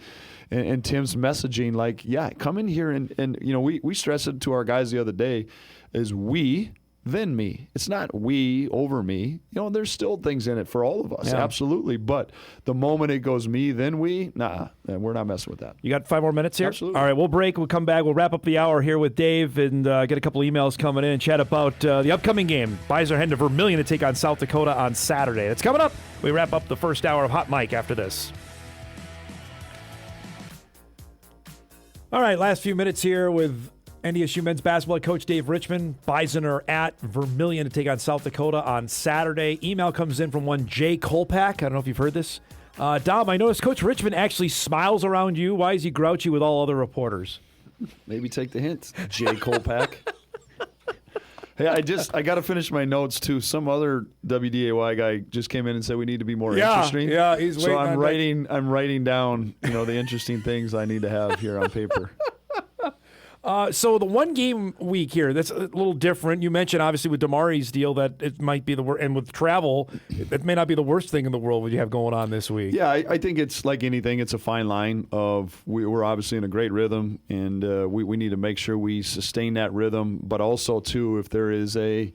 Tim's messaging, come in here and we stress it to our guys the other day, is we then me. It's not we over me. There's still things in it for all of us, absolutely. But the moment it goes me, then we, we're not messing with that. You got 5 more minutes here? Absolutely. All right, we'll break. We'll come back. We'll wrap up the hour here with Dave and get a couple emails coming in and chat about the upcoming game. Bison heading to Vermilion to take on South Dakota on Saturday. That's coming up. We wrap up the first hour of Hot Mic after this. All right, last few minutes here with NDSU men's basketball coach Dave Richman. Bison are at Vermilion to take on South Dakota on Saturday. Email comes in from one Jay Kolpak. I don't know if you've heard this. Dom, I noticed Coach Richman actually smiles around you. Why is he grouchy with all other reporters? Maybe take the hint, Jay Kolpak. Hey, I got to finish my notes too. Some other WDAY guy just came in and said we need to be more interesting. Yeah, he's waiting. So I'm writing down, the interesting things I need to have here on paper. So the one game week here, that's a little different. You mentioned obviously with Damari's deal that it might be the worst, and with travel, it may not be the worst thing in the world what you have going on this week. Yeah, I think it's like anything. It's a fine line of we're obviously in a great rhythm, and we need to make sure we sustain that rhythm. But also too, if there is a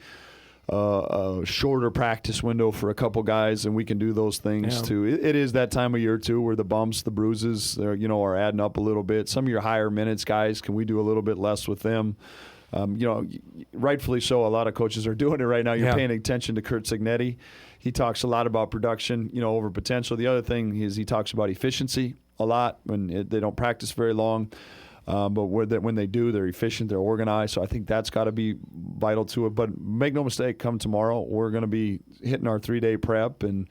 shorter practice window for a couple guys, and we can do those things too. It is that time of year too where the bumps, the bruises, are adding up a little bit. Some of your higher minutes guys, can we do a little bit less with them? Rightfully so. A lot of coaches are doing it right now. You're paying attention to Kurt Signetti. He talks a lot about production, over potential. The other thing is he talks about efficiency a lot when they don't practice very long. But when they do, they're efficient, they're organized. So I think that's got to be vital to it. But make no mistake, come tomorrow, we're going to be hitting our 3-day prep. And,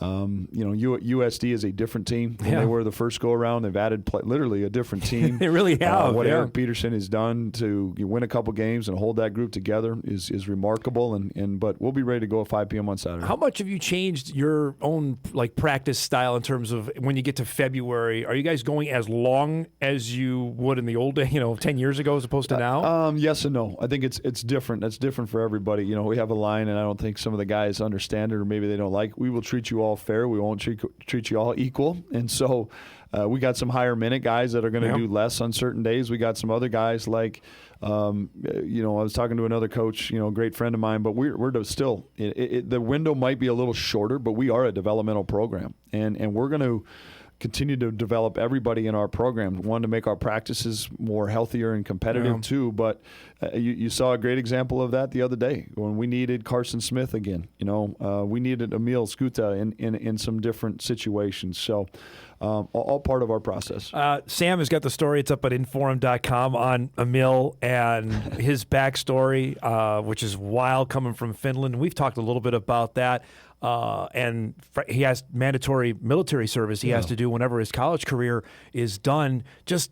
USD is a different team than they were the first go-around. They've added literally a different team. They really have. What Eric Peterson has done to win a couple games and hold that group together is remarkable. But we'll be ready to go at 5 p.m. on Saturday. How much have you changed your own practice style in terms of when you get to February? Are you guys going as long as you would in the old day, 10 years ago as opposed to now? Yes and no. I think it's different. That's different for everybody. We have a line, and I don't think some of the guys understand it, or maybe they don't like it. We will treat you all fair. We won't treat you all equal. And so we got some higher minute guys that are going to do less on certain days. We got some other guys like, I was talking to another coach, great friend of mine, but we're still, the window might be a little shorter, but we are a developmental program. And we're going to continue to develop everybody in our program. One, to make our practices more healthier and competitive too. But you saw a great example of that the other day when we needed Carson Smith again. We needed Emil Skuta in some different situations. So all part of our process. Sam has got the story. It's up at Inforum.com on Emil and his backstory, which is wild coming from Finland. We've talked a little bit about that. And he has mandatory military service he has to do whenever his college career is done.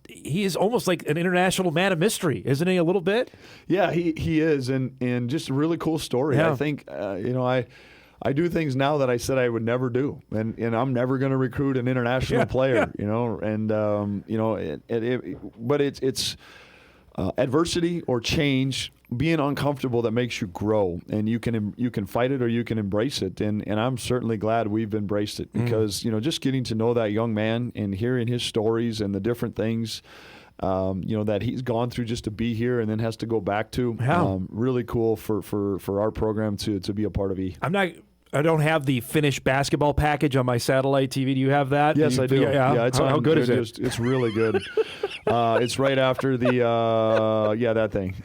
He is almost like an international man of mystery, isn't he, a little bit? Yeah, he is, and just a really cool story. Yeah. I think, I do things now that I said I would never do, and I'm never going to recruit an international player, but it's adversity or change, being uncomfortable that makes you grow, and you can fight it or you can embrace it, and I'm certainly glad we've embraced it because just getting to know that young man and hearing his stories and the different things that he's gone through just to be here and then has to go back to, really cool for our program to be a part of E. I don't have the Finnish basketball package on my satellite TV. Do you have that? Yes, I do. Yeah, it's how good is it? It's really good. It's right after the that thing.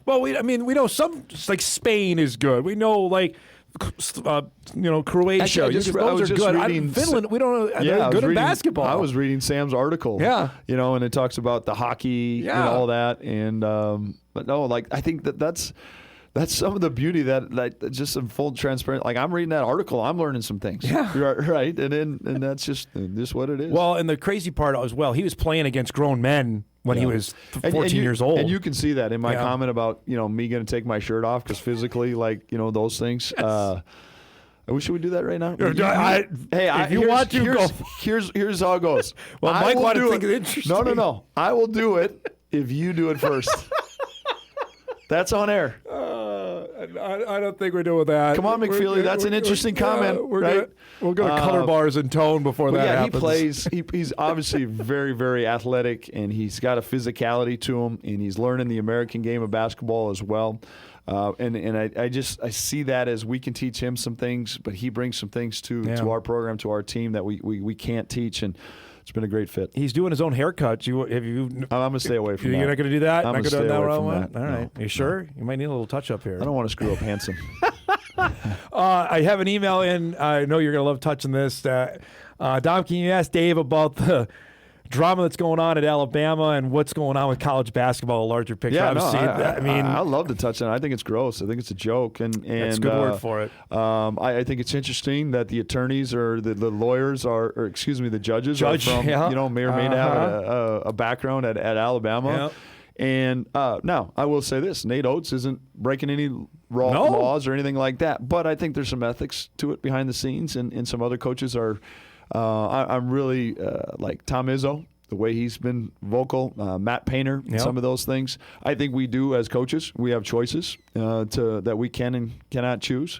Well, we know some, like Spain is good. We know Croatia. Actually, those are good. Finland, we don't know. They're good at basketball. I was reading Sam's article. Yeah. And it talks about the hockey and all that. And but no, I think that's some of the beauty that just in full transparent. I'm reading that article, I'm learning some things. Yeah. Right. And that's just what it is. Well, and the crazy part as well, he was playing against grown men when he was 14 years old. And you can see that in my comment about, me going to take my shirt off because physically, those things. Yes. Should we do that right now? If you want to, go. Here's how it goes. Well, Mike wanted to think it interesting. No. I will do it if you do it first. That's on air. I don't think we're doing that. Come on, McFeely. That's an interesting comment, right? We'll go to color bars and tone before that happens. He plays. He's obviously very, very athletic, and he's got a physicality to him, and he's learning the American game of basketball as well. And I see that as we can teach him some things, but he brings some things to our program, to our team that we can't teach, and it's been a great fit. He's doing his own haircut. I'm gonna stay away from that. You're not gonna do that. I'm not gonna stay away from that. All right. No, you sure? You might need a little touch up here. I don't want to screw up Hanson. I have an email in. I know you're gonna love touching this. Dom, can you ask Dave about the drama that's going on at Alabama and what's going on with college basketball, a larger picture? Yeah, I love to touch on it. I think it's gross. I think it's a joke, and that's a good word for it. I think it's interesting that the attorneys or the lawyers are, or excuse me, the judges are from, may or may not have a background at Alabama. Yeah. And now I will say this: Nate Oates isn't breaking any laws or anything like that, but I think there's some ethics to it behind the scenes, and some other coaches are. I'm really like Tom Izzo, the way he's been vocal, Matt Painter, some of those things. I think we do as coaches. We have choices that we can and cannot choose.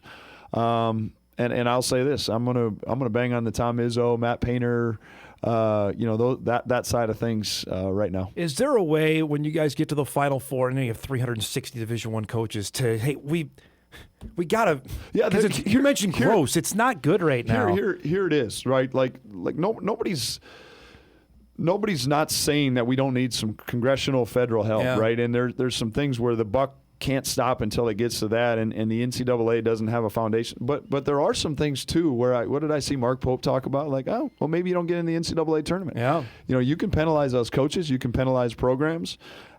And I'll say this: I'm gonna bang on the Tom Izzo, Matt Painter, that side of things right now. Is there a way when you guys get to the Final Four and you have 360 Division I coaches to we gotta. Yeah, you mentioned gross. It's not good right now. Here it is, right? Like nobody's not saying that we don't need some congressional federal help, right? And there's some things where the buck can't stop until it gets to that, and the NCAA doesn't have a foundation. But there are some things too where what did I see Mark Pope talk about? Like, oh, well, maybe you don't get in the NCAA tournament. Yeah, you can penalize us coaches, you can penalize programs.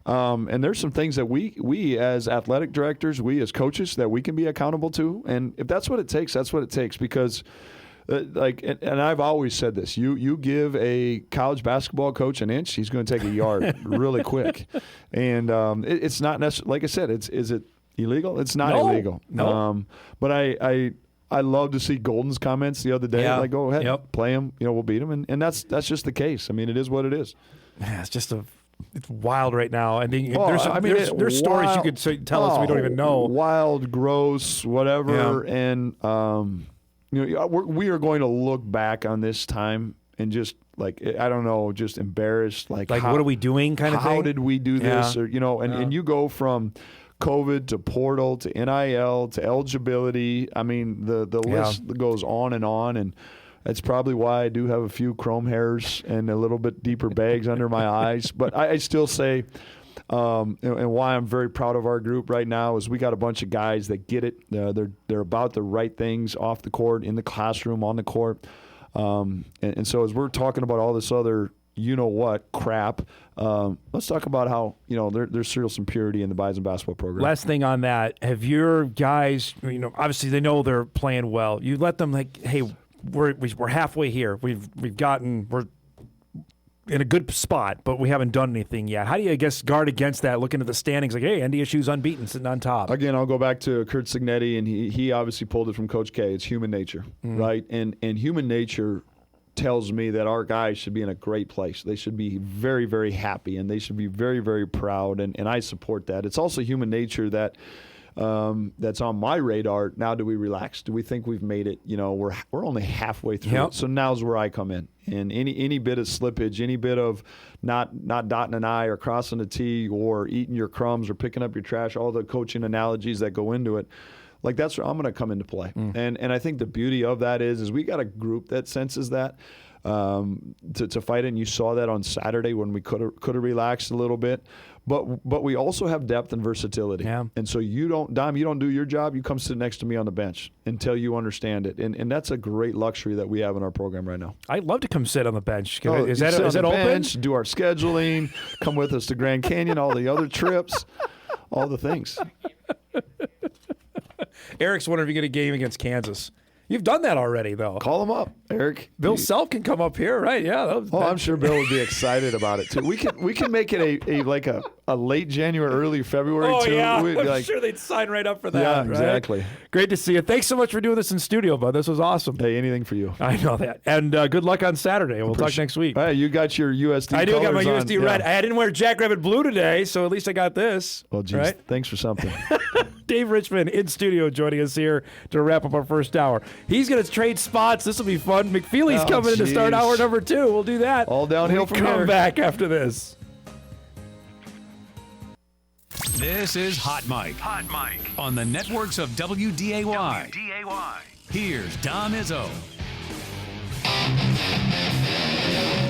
And there's some things that we as athletic directors, we as coaches, that we can be accountable to. And if that's what it takes, that's what it takes. Because, and I've always said this: you give a college basketball coach an inch, he's going to take a yard really quick. And it's not necessarily, like I said, is it illegal? It's not illegal. No. But I love to see Golden's comments the other day. Yeah. Like, go ahead, play him. We'll beat him. And that's just the case. I mean, it is what it is. Yeah, it's wild right now. I mean, there's stories you could tell us we don't even know. Wild, gross, whatever. Yeah. And we are going to look back on this time and just just embarrassed. Like what are we doing? Kind of thing. How did we do this? Or and you go from COVID to portal to NIL to eligibility. I mean, the list goes on, and that's probably why I do have a few chrome hairs and a little bit deeper bags under my eyes. But I still say, and why I'm very proud of our group right now is we got a bunch of guys that get it. They're about the right things off the court, in the classroom, on the court. And so as we're talking about all this other crap, let's talk about how there's still some purity in the Bison basketball program. Last thing on that: have your guys, obviously they know they're playing well. You let them hey. We're halfway here. We're in a good spot, but we haven't done anything yet. How do you, guard against that? Looking at the standings, like, hey, NDSU's unbeaten, sitting on top. Again, I'll go back to Kurt Signetti, and he obviously pulled it from Coach K. It's human nature, right? And human nature tells me that our guys should be in a great place. They should be very, very happy, and they should be very, very proud, and I support that. It's also human nature that that's on my radar. Now, do we relax? Do we think we've made it? We're only halfway through it. So now's where I come in. And any bit of slippage, any bit of not dotting an I or crossing a T or eating your crumbs or picking up your trash, all the coaching analogies that go into it, like that's where I'm going to come into play. And I think the beauty of that is we got a group that senses that to fight it. And you saw that on Saturday when we could have relaxed a little bit. But we also have depth and versatility. Yeah. And so you don't do your job, you come sit next to me on the bench until you understand it. And that's a great luxury that we have in our program right now. I'd love to come sit on the bench. Is that open? Bench, do our scheduling, come with us to Grand Canyon, all the other trips, all the things. Eric's wondering if you get a game against Kansas. You've done that already, though. Call him up, Eric. Bill Self can come up here, right? Yeah. I'm sure Bill would be excited about it too. We can make it a late January, early February Oh, too. yeah. We'd, I'm like, sure they'd sign right up for that. Yeah, right? exactly. Great to see you. Thanks so much for doing this in studio, bud. This was awesome. Hey, anything for you. I know that. And good luck on Saturday. We'll talk next week. Hey, you got your USD I do got my colors USD on. red. Yeah. I didn't wear Jackrabbit blue today, so at least I got this. Well, geez, right? thanks for something. Dave Richman in studio joining us here to wrap up our first hour. He's going to trade spots. This will be fun. McFeely's coming in to start hour number 2. We'll do that. All downhill from come here. back after this. This is Hot Mike. Hot Mike. On the networks of WDAY. WDAY. Here's Don Izzo.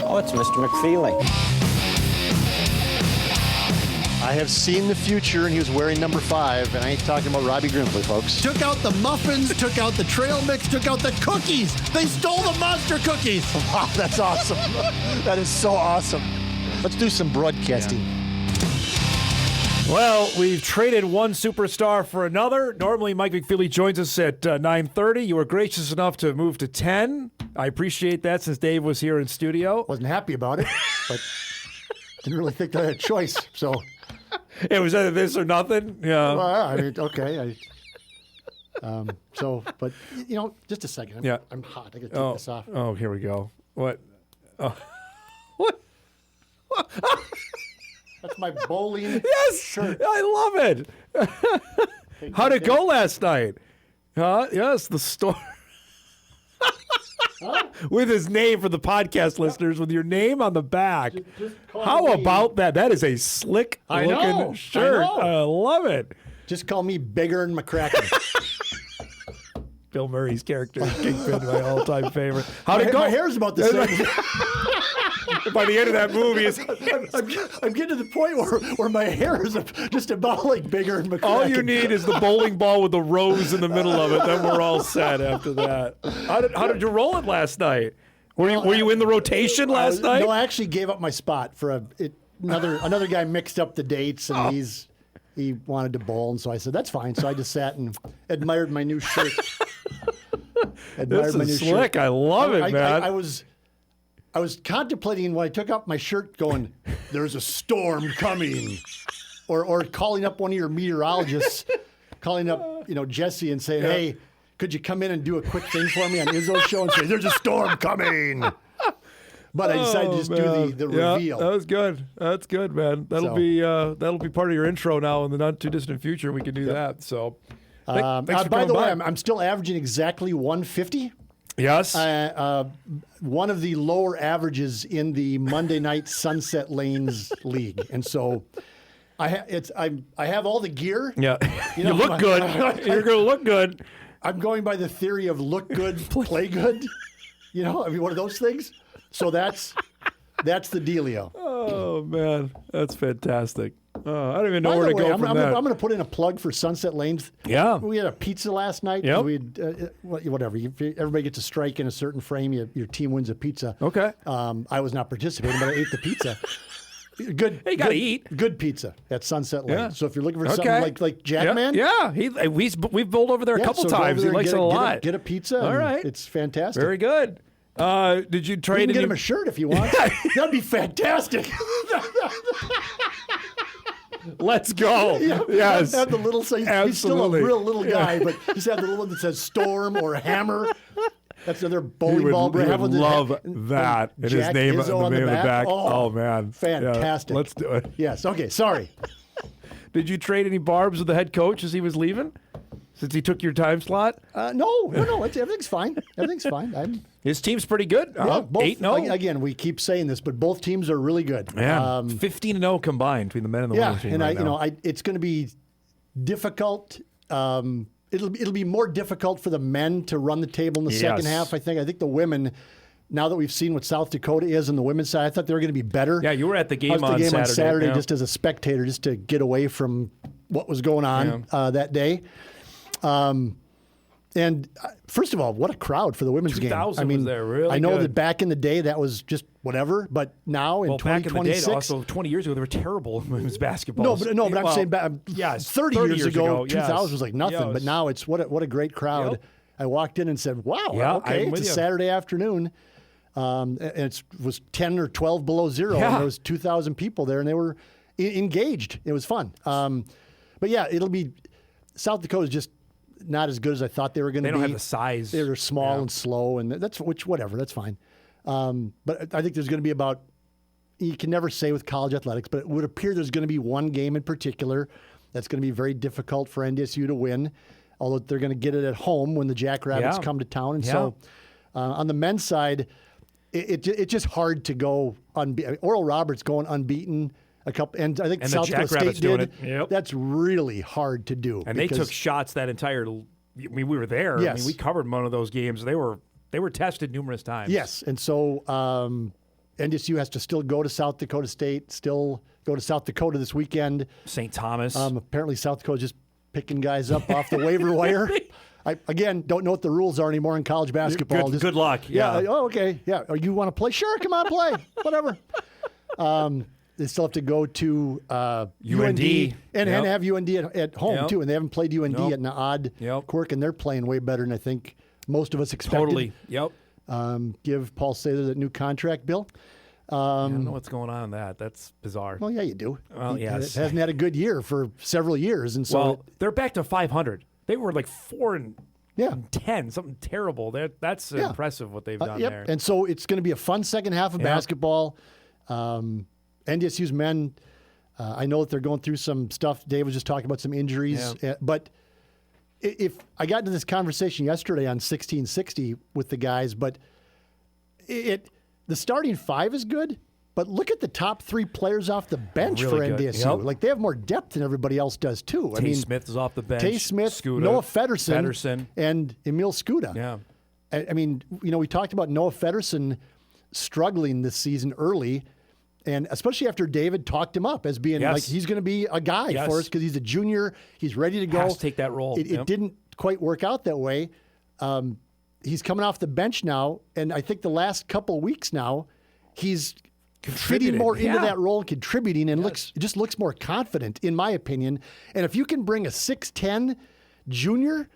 Oh, it's Mr. McFeely. I have seen the future, and he was wearing number 5, and I ain't talking about Robbie Grimsley, folks. Took out the muffins, took out the trail mix, took out the cookies. They stole the monster cookies. Wow, that's awesome. That is so awesome. Let's do some broadcasting. Yeah. Well, we've traded one superstar for another. Normally, Mike McFeely joins us at 9:30. You were gracious enough to move to 10. I appreciate that since Dave was here in studio. Wasn't happy about it, but didn't really think that I had a choice, so... It was either this or nothing. Yeah. Well, I mean, okay. But you know, just a second. I'm hot. I got to take this off. Oh, here we go. What? What? That's my bowling shirt. I love it. How'd it go last night? Yes, the story. With his name for the podcast listeners, with your name on the back. How about that? That is a slick looking shirt. I love it. Just call me Bigger and McCracken. Bill Murray's character, Kingpin, my all-time favorite. How'd it go? My hair's about the same. By the end of that movie, I'm getting to the point where my hair is just about like Bigger and McCracken. all you need is the bowling ball with the rose in the middle of it. Then we're all set after that. How did you roll it last night? Were you in the rotation last night? No, I actually gave up my spot for another guy mixed up the dates, and he wanted to bowl, and so I said that's fine. So I just sat and admired my new shirt. This is slick. I love it, man. I was contemplating when I took off my shirt, going, "There's a storm coming," or calling up one of your meteorologists, calling up Jesse and saying, "Hey, could you come in and do a quick thing for me on Izzo's show?" And say, "There's a storm coming." But I decided to just do the reveal. That was good. That's good, man. That'll be part of your intro now in the not too distant future. We can do that. So, thanks for by the way, by. I'm still averaging exactly 150. Yes. One of the lower averages in the Monday Night Sunset Lanes League, and so I have all the gear. Yeah, you look good. You're going to look good. I'm going by the theory of look good, play good. I mean, one of those things. So that's the dealio. Oh man, that's fantastic. I don't even know By where the to way, go I'm from that. going to put in a plug for Sunset Lanes. Yeah. We had a pizza last night. Yep. Whatever. Everybody gets a strike in a certain frame. Your team wins a pizza. Okay. I was not participating, but I ate the pizza. Good. Hey, you got to eat. Good pizza at Sunset Lanes. Yeah. So if you're looking for something like Jackman. Yeah. We've bowled over there a couple times. He likes it a lot. Get a pizza. All right. It's fantastic. Very good. Did you trade? You can get him a shirt if you want. That'd be fantastic. Let's go. Yes. Have the little say. He's still a real little guy, but just have the little one that says Storm or Hammer. That's another bowling ball. He would love that. And his name on the back. Oh man. Fantastic. Yeah, let's do it. Yes. Okay. Sorry. Did you trade any barbs with the head coach as he was leaving? Since he took your time slot? No. Everything's fine. Everything's fine. His team's pretty good. Yeah, 8-0. Again, we keep saying this, but both teams are really good. Yeah, 15-0 combined between the men and the women's team. And right it's going to be difficult. It'll be more difficult for the men to run the table in the second half. I think the women. Now that we've seen what South Dakota is on the women's side, I thought they were going to be better. Yeah, you were at the game, on Saturday yeah. just as a spectator, just to get away from what was going on that day. And first of all, what a crowd for the women's game. I mean, was there, really I know good. that back in the day that was just whatever, but now in 2026, back in the day, also 20 years ago, they were terrible in women's basketball. No, but I'm saying 30 years ago, 2000 was like nothing. Yes. But now it's what a great crowd. Yep. I walked in and said, "Wow, Yeah, okay, it's a Saturday afternoon." And it was 10 or 12 below zero, and there was 2,000 people there, and they were engaged. It was fun. But yeah, it'll be South Dakota's just not as good as I thought they were going to be. They don't have the size. They're small and slow, and whatever. That's fine. But I think there's going to be about. You can never say with college athletics, but it would appear there's going to be one game in particular that's going to be very difficult for NDSU to win, although they're going to get it at home when the Jackrabbits come to town. And so on the men's side, it's just hard to go unbeaten. Oral Roberts going unbeaten a couple, and I think South Dakota State did. Yep. That's really hard to do. And they took shots that entire. I mean, we were there. Yes. I mean, we covered one of those games. They were tested numerous times. Yes, and so NDSU has to still go to South Dakota State, still go to South Dakota this weekend. St. Thomas. Apparently South Dakota's just picking guys up off the waiver wire. I, again, don't know what the rules are anymore in college basketball. Good luck. Yeah. Okay. Yeah. Oh, you want to play? Sure. Come on, play. Whatever. They still have to go to UND and have UND at home, too. And they haven't played UND at an odd quirk, and they're playing way better than I think most of us expected. Totally. Yep. Give Paul Sather that new contract, Bill. I don't know what's going on in that. That's bizarre. Well, yeah, you do. Well, yes. He hasn't had a good year for several years. And so they're back to 500. They were like 4-10, something terrible. That's impressive what they've done there. And so it's going to be a fun second half of basketball. NDSU's men, I know that they're going through some stuff. Dave was just talking about some injuries. But if I got into this conversation yesterday on 1660 with the guys, but the starting five is good, but look at the top three players off the bench for NDSU. Yep. Like, they have more depth than everybody else does, too. Tay Smith is off the bench. Tay Smith, Skuda, Noah Feddersen, and Emil Skuda. Yeah. I mean, we talked about Noah Feddersen struggling this season early, and especially after David talked him up as being like he's going to be a guy for us because he's a junior. He's ready to go. Has to take that role. It didn't quite work out that way. He's coming off the bench now, and I think the last couple of weeks now, he's fitting more into that role, contributing, and just looks more confident, in my opinion. And if you can bring a 6'10" junior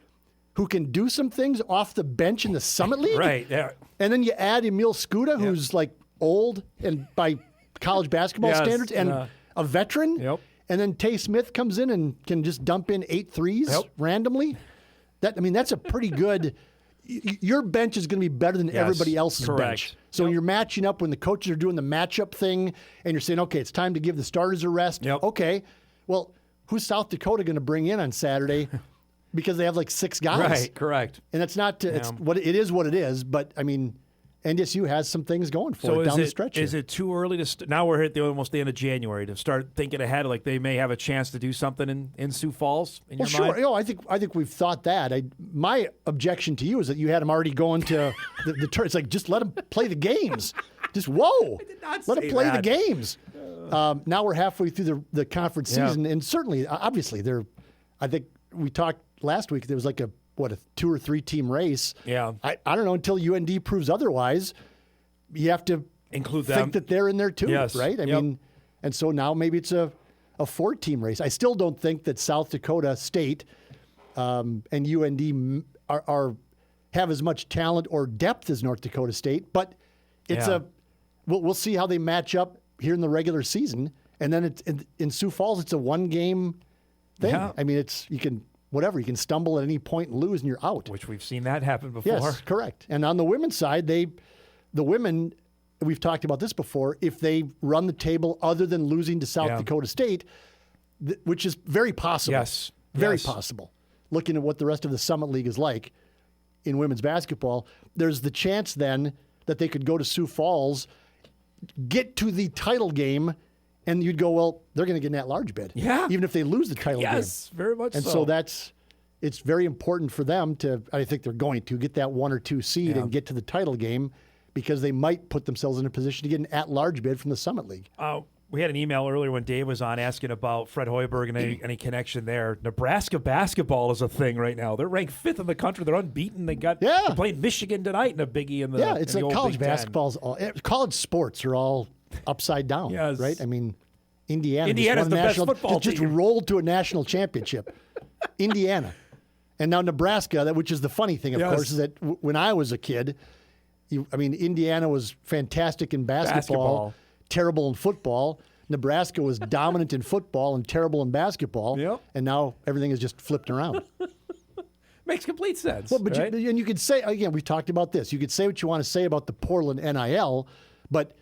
who can do some things off the bench in the Summit League, and then you add Emil Skuda, who's like old and by college basketball standards, and a veteran, and then Tay Smith comes in and can just dump in 8 threes randomly. That's a pretty good. Your bench is going to be better than everybody else's bench. So when you're matching up, when the coaches are doing the matchup thing, and you're saying, okay, it's time to give the starters a rest. Okay, well, who's South Dakota going to bring in on Saturday? Because they have like 6 guys. Right, correct. And it's not. It's what it is. But I mean, NDSU has some things going for it down the stretch. Is it too early to now we're at almost the end of January to start thinking ahead? Like they may have a chance to do something in Sioux Falls. In your mind? I think we've thought that. My objection to you is that you had them already going to the turn. It's like, just let them play the games. Just let them play the games. Now we're halfway through the conference season, and certainly, obviously, I think we talked last week. There was like a 2 or 3 team race. Yeah. I don't know, until UND proves otherwise. You have to include them. Think that they're in there too, right? I Yep. mean, and so now maybe it's a 4-team race. I still don't think that South Dakota State and UND have as much talent or depth as North Dakota State, but it's we'll see how they match up here in the regular season. And then in Sioux Falls, it's a 1-game thing. Yeah. I mean, you can stumble at any point and lose, and you're out. Which we've seen that happen before. Yes, correct. And on the women's side, the women, we've talked about this before, if they run the table other than losing to South Dakota State, which is very possible. Yes. Very possible. Looking at what the rest of the Summit League is like in women's basketball, there's the chance then that they could go to Sioux Falls, get to the title game, and you'd go, well, they're going to get an at-large bid. Yeah. Even if they lose the title game. Yes, very much and so. It's very important for them to, I think they're going to, get that 1 or 2 seed and get to the title game, because they might put themselves in a position to get an at-large bid from the Summit League. We had an email earlier when Dave was on asking about Fred Hoiberg and any connection there. Nebraska basketball is a thing right now. They're ranked 5th in the country. They're unbeaten. They're playing Michigan tonight in a biggie in the it's in the like old college Big Ten. basketball's college sports are all upside down, right? I mean, Indiana's the best football just team. rolled to a national championship. Indiana. And now Nebraska, which is the funny thing, of course, is that when I was a kid, Indiana was fantastic in basketball, terrible in football. Nebraska was dominant in football and terrible in basketball, and now everything is just flipped around. Makes complete sense. Well, but right? and you could say, again, we've talked about this. You could say what you want to say about the Portland NIL, but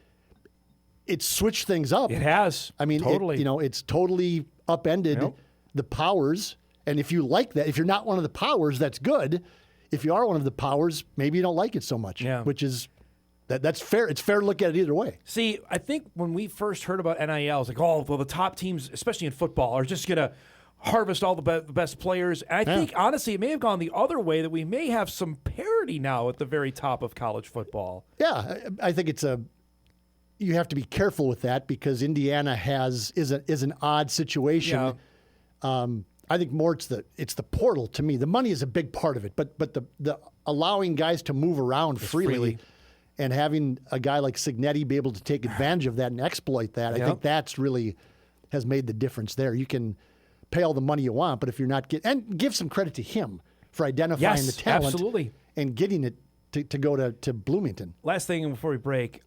it's switched things up. It has. I mean, totally. It's totally upended the powers. And if you like that, if you're not one of the powers, that's good. If you are one of the powers, maybe you don't like it so much, which is that's fair. It's fair to look at it either way. See, I think when we first heard about NIL, it's like, oh, well, the top teams, especially in football, are just going to harvest all the best players. And I think, honestly, it may have gone the other way, that we may have some parity now at the very top of college football. Yeah, I think you have to be careful with that because Indiana is an odd situation. I think more it's the portal to me. The money is a big part of it, but the allowing guys to move around freely and having a guy like Cignetti be able to take advantage of that and exploit that, I think that's really has made the difference there. You can pay all the money you want, but if you're not and give some credit to him for identifying the talent and getting it to go to Bloomington. Last thing before we break,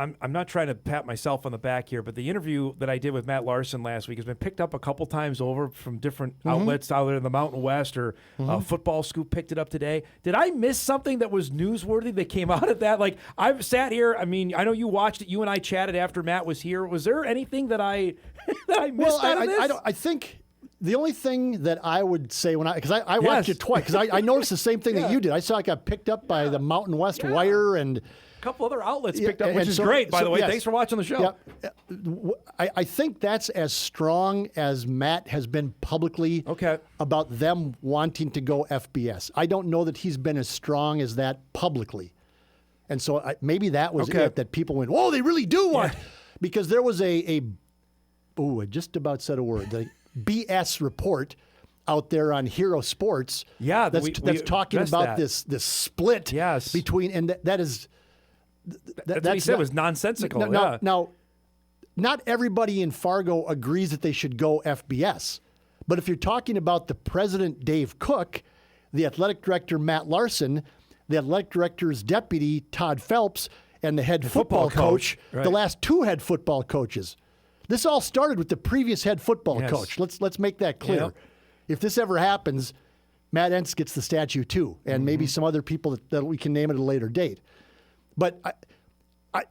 I'm not trying to pat myself on the back here, but the interview that I did with Matt Larson last week has been picked up a couple times over from different outlets out there in the Mountain West, or Football Scoop picked it up today. Did I miss something that was newsworthy that came out of that? Like, I've sat here, I mean, I know you watched it, you and I chatted after Matt was here. Was there anything that I missed out of this? I think the only thing that I would say because I watched it twice, because I noticed the same thing that you did. I saw it got picked up by the Mountain West Wire and a couple other outlets picked up, which is great, by the way. Thanks for watching the show. I think that's as strong as Matt has been publicly about them wanting to go FBS. I don't know that he's been as strong as that publicly. And so maybe that was it, that people went, whoa, they really do want. Because there was I just about said a word, the BS report out there on Hero Sports that's talking about this split between, and that is... That's what he said was nonsensical. Now, not everybody in Fargo agrees that they should go FBS. But if you're talking about the president, Dave Cook, the athletic director, Matt Larson, the athletic director's deputy, Todd Phelps, and the head football coach, the last two head football coaches. This all started with the previous head football coach. Let's make that clear. Yep. If this ever happens, Matt Entz gets the statue too, and maybe some other people that we can name at a later date. But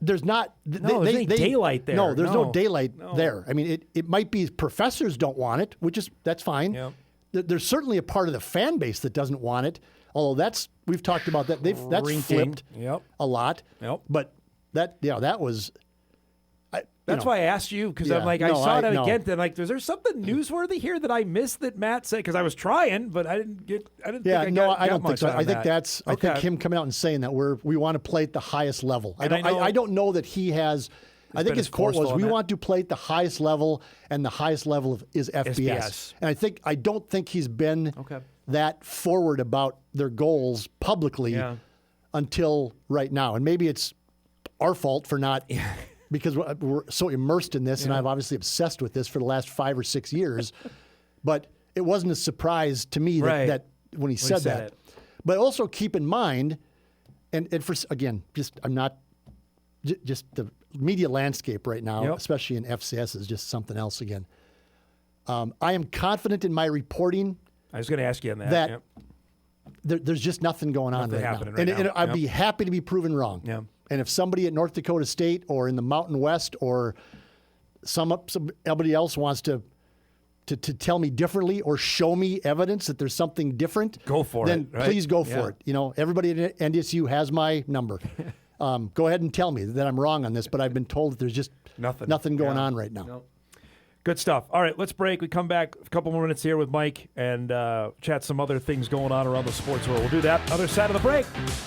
there's not... there's any daylight there. No, there's no daylight there. I mean, it might be professors don't want it, that's fine. Yep. There's certainly a part of the fan base that doesn't want it, although we've talked about that. That's flipped a lot. Yep. But that was... That's why I asked you, because I'm like, I saw that again. Then, like, is there something newsworthy here that I missed that Matt said? Because I was trying, but I didn't think I don't think so. I think that. I think him coming out and saying that we want to play at the highest level. I don't know that he has. I think his quote was, "We want to play at the highest level, and the highest level is FBS." And I don't think he's been that forward about their goals publicly until right now. And maybe it's our fault for not. Because we're so immersed in this, and I've obviously obsessed with this for the last 5 or 6 years. But it wasn't a surprise to me that when he said that. But also keep in mind, and for again, just the media landscape right now, especially in FCS, is just something else again. I am confident in my reporting. I was going to ask you on that. There's just nothing going on right now. And I'd be happy to be proven wrong. Yeah. And if somebody at North Dakota State or in the Mountain West or somebody else wants to tell me differently or show me evidence that there's something different, go for it. Then please go for it. You know, everybody at NDSU has my number. Go ahead and tell me that I'm wrong on this, but I've been told that there's just nothing going on right now. No. Good stuff. All right, let's break. We come back a couple more minutes here with Mike and chat some other things going on around the sports world. We'll do that other side of the break.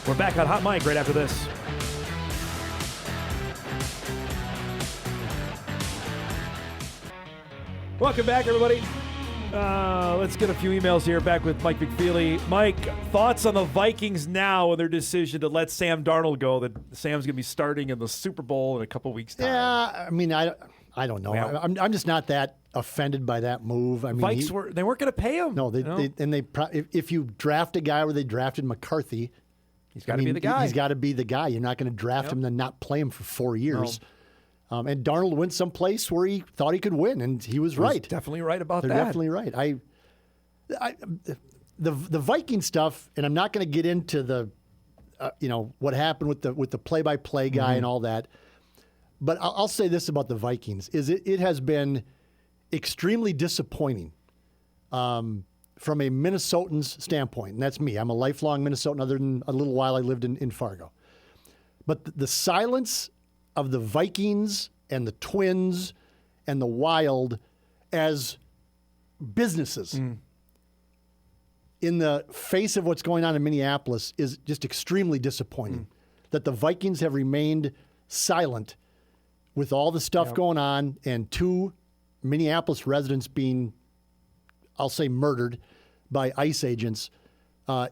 We're back on Hot Mike right after this. Welcome back, everybody. Let's get a few emails here. Back with Mike McFeely. Mike, thoughts on the Vikings now and their decision to let Sam Darnold go? That Sam's going to be starting in the Super Bowl in a couple weeks' time. Yeah, I mean, I don't know. Yeah. I'm just not that offended by that move. I mean, Vikes they weren't going to pay him. No, if you draft a guy where they drafted McCarthy, he's got to be the guy. He's got to be the guy. You're not going to draft him and then not play him for 4 years. And Darnold went someplace where he thought he could win, and he was right. Definitely right about They're that. definitely right. The Viking stuff, and I'm not going to get into the what happened with the play-by-play guy and all that. But I'll say this about the Vikings: is it has been extremely disappointing from a Minnesotan's standpoint, and that's me. I'm a lifelong Minnesotan, other than a little while I lived in Fargo. But the silence of the Vikings and the Twins and the Wild as businesses in the face of what's going on in Minneapolis is just extremely disappointing. That the Vikings have remained silent with all the stuff going on, and 2 Minneapolis residents being, I'll say, murdered by ICE agents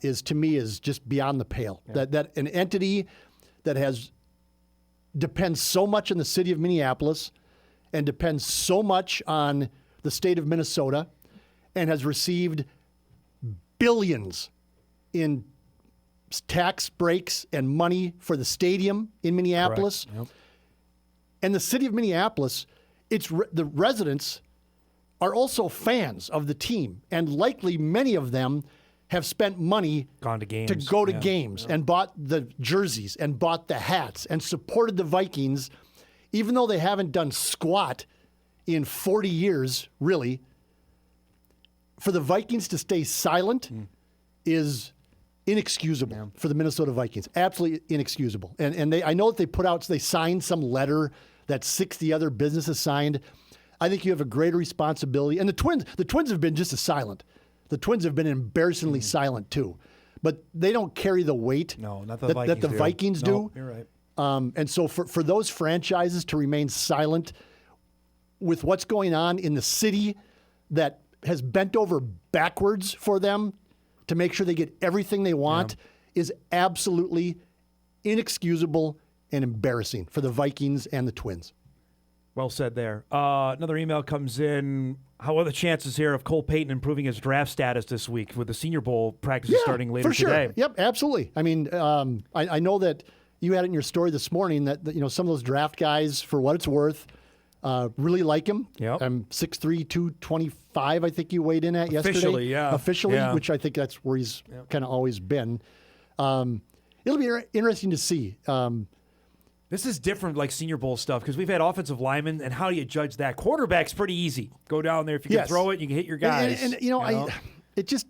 is, to me, is just beyond the pale. That an entity that depends so much on the city of Minneapolis and depends so much on the state of Minnesota and has received billions in tax breaks and money for the stadium in Minneapolis. And the city of Minneapolis, the residents are also fans of the team, and likely many of them have spent money Gone to games. to go to games and bought the jerseys and bought the hats and supported the Vikings, even though they haven't done squat in 40 years, really. For the Vikings to stay silent is inexcusable for the Minnesota Vikings. Absolutely inexcusable. And I know that they signed some letter that 60 other businesses signed. I think you have a greater responsibility. And the Twins have been just as silent. The Twins have been embarrassingly silent too. But they don't carry the weight that the Vikings do. No, you're right. And so for those franchises to remain silent with what's going on in the city that has bent over backwards for them to make sure they get everything they want is absolutely inexcusable and embarrassing for the Vikings and the Twins. Well said there. Another email comes in. How are the chances here of Cole Payton improving his draft status this week with the Senior Bowl practices starting later for sure. today? Yep, absolutely. I mean, I know that you had it in your story this morning that some of those draft guys, for what it's worth, really like him. Yep. 6'3", 225, I think you weighed in at yesterday. Officially, which I think that's where he's kind of always been. It'll be interesting to see. This is different, like Senior Bowl stuff, because we've had offensive linemen, and how do you judge that? Quarterback's pretty easy. Go down there. If you can throw it, you can hit your guys. And it just,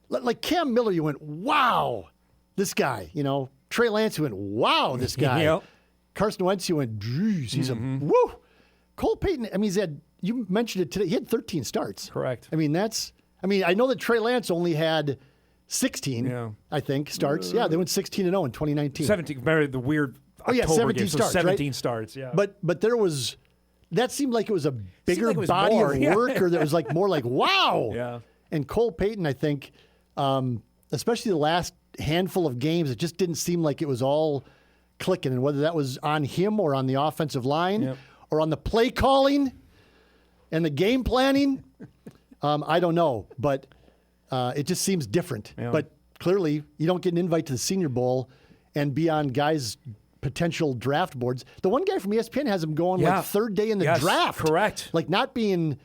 like Cam Miller, you went, wow, this guy. Trey Lance, you went, wow, this guy. Carson Wentz, you went, geez, he's a woo. Cole Payton, I mean, you mentioned it today, he had 13 starts. Correct. I know that Trey Lance only had 16, I think, starts. They went 16-0 in 2019. 17, remember the weird October 17 game, so starts, 17 right? starts, But that seemed like it was a bigger like it was body more, of work, or that was like more like, wow. Yeah. And Cole Payton, I think, especially the last handful of games, it just didn't seem like it was all clicking. And whether that was on him or on the offensive line or on the play calling and the game planning, I don't know. But it just seems different. Yeah. But clearly, you don't get an invite to the Senior Bowl and be on guys' potential draft boards. The one guy from ESPN has him going like third day in the draft. Correct. Like not being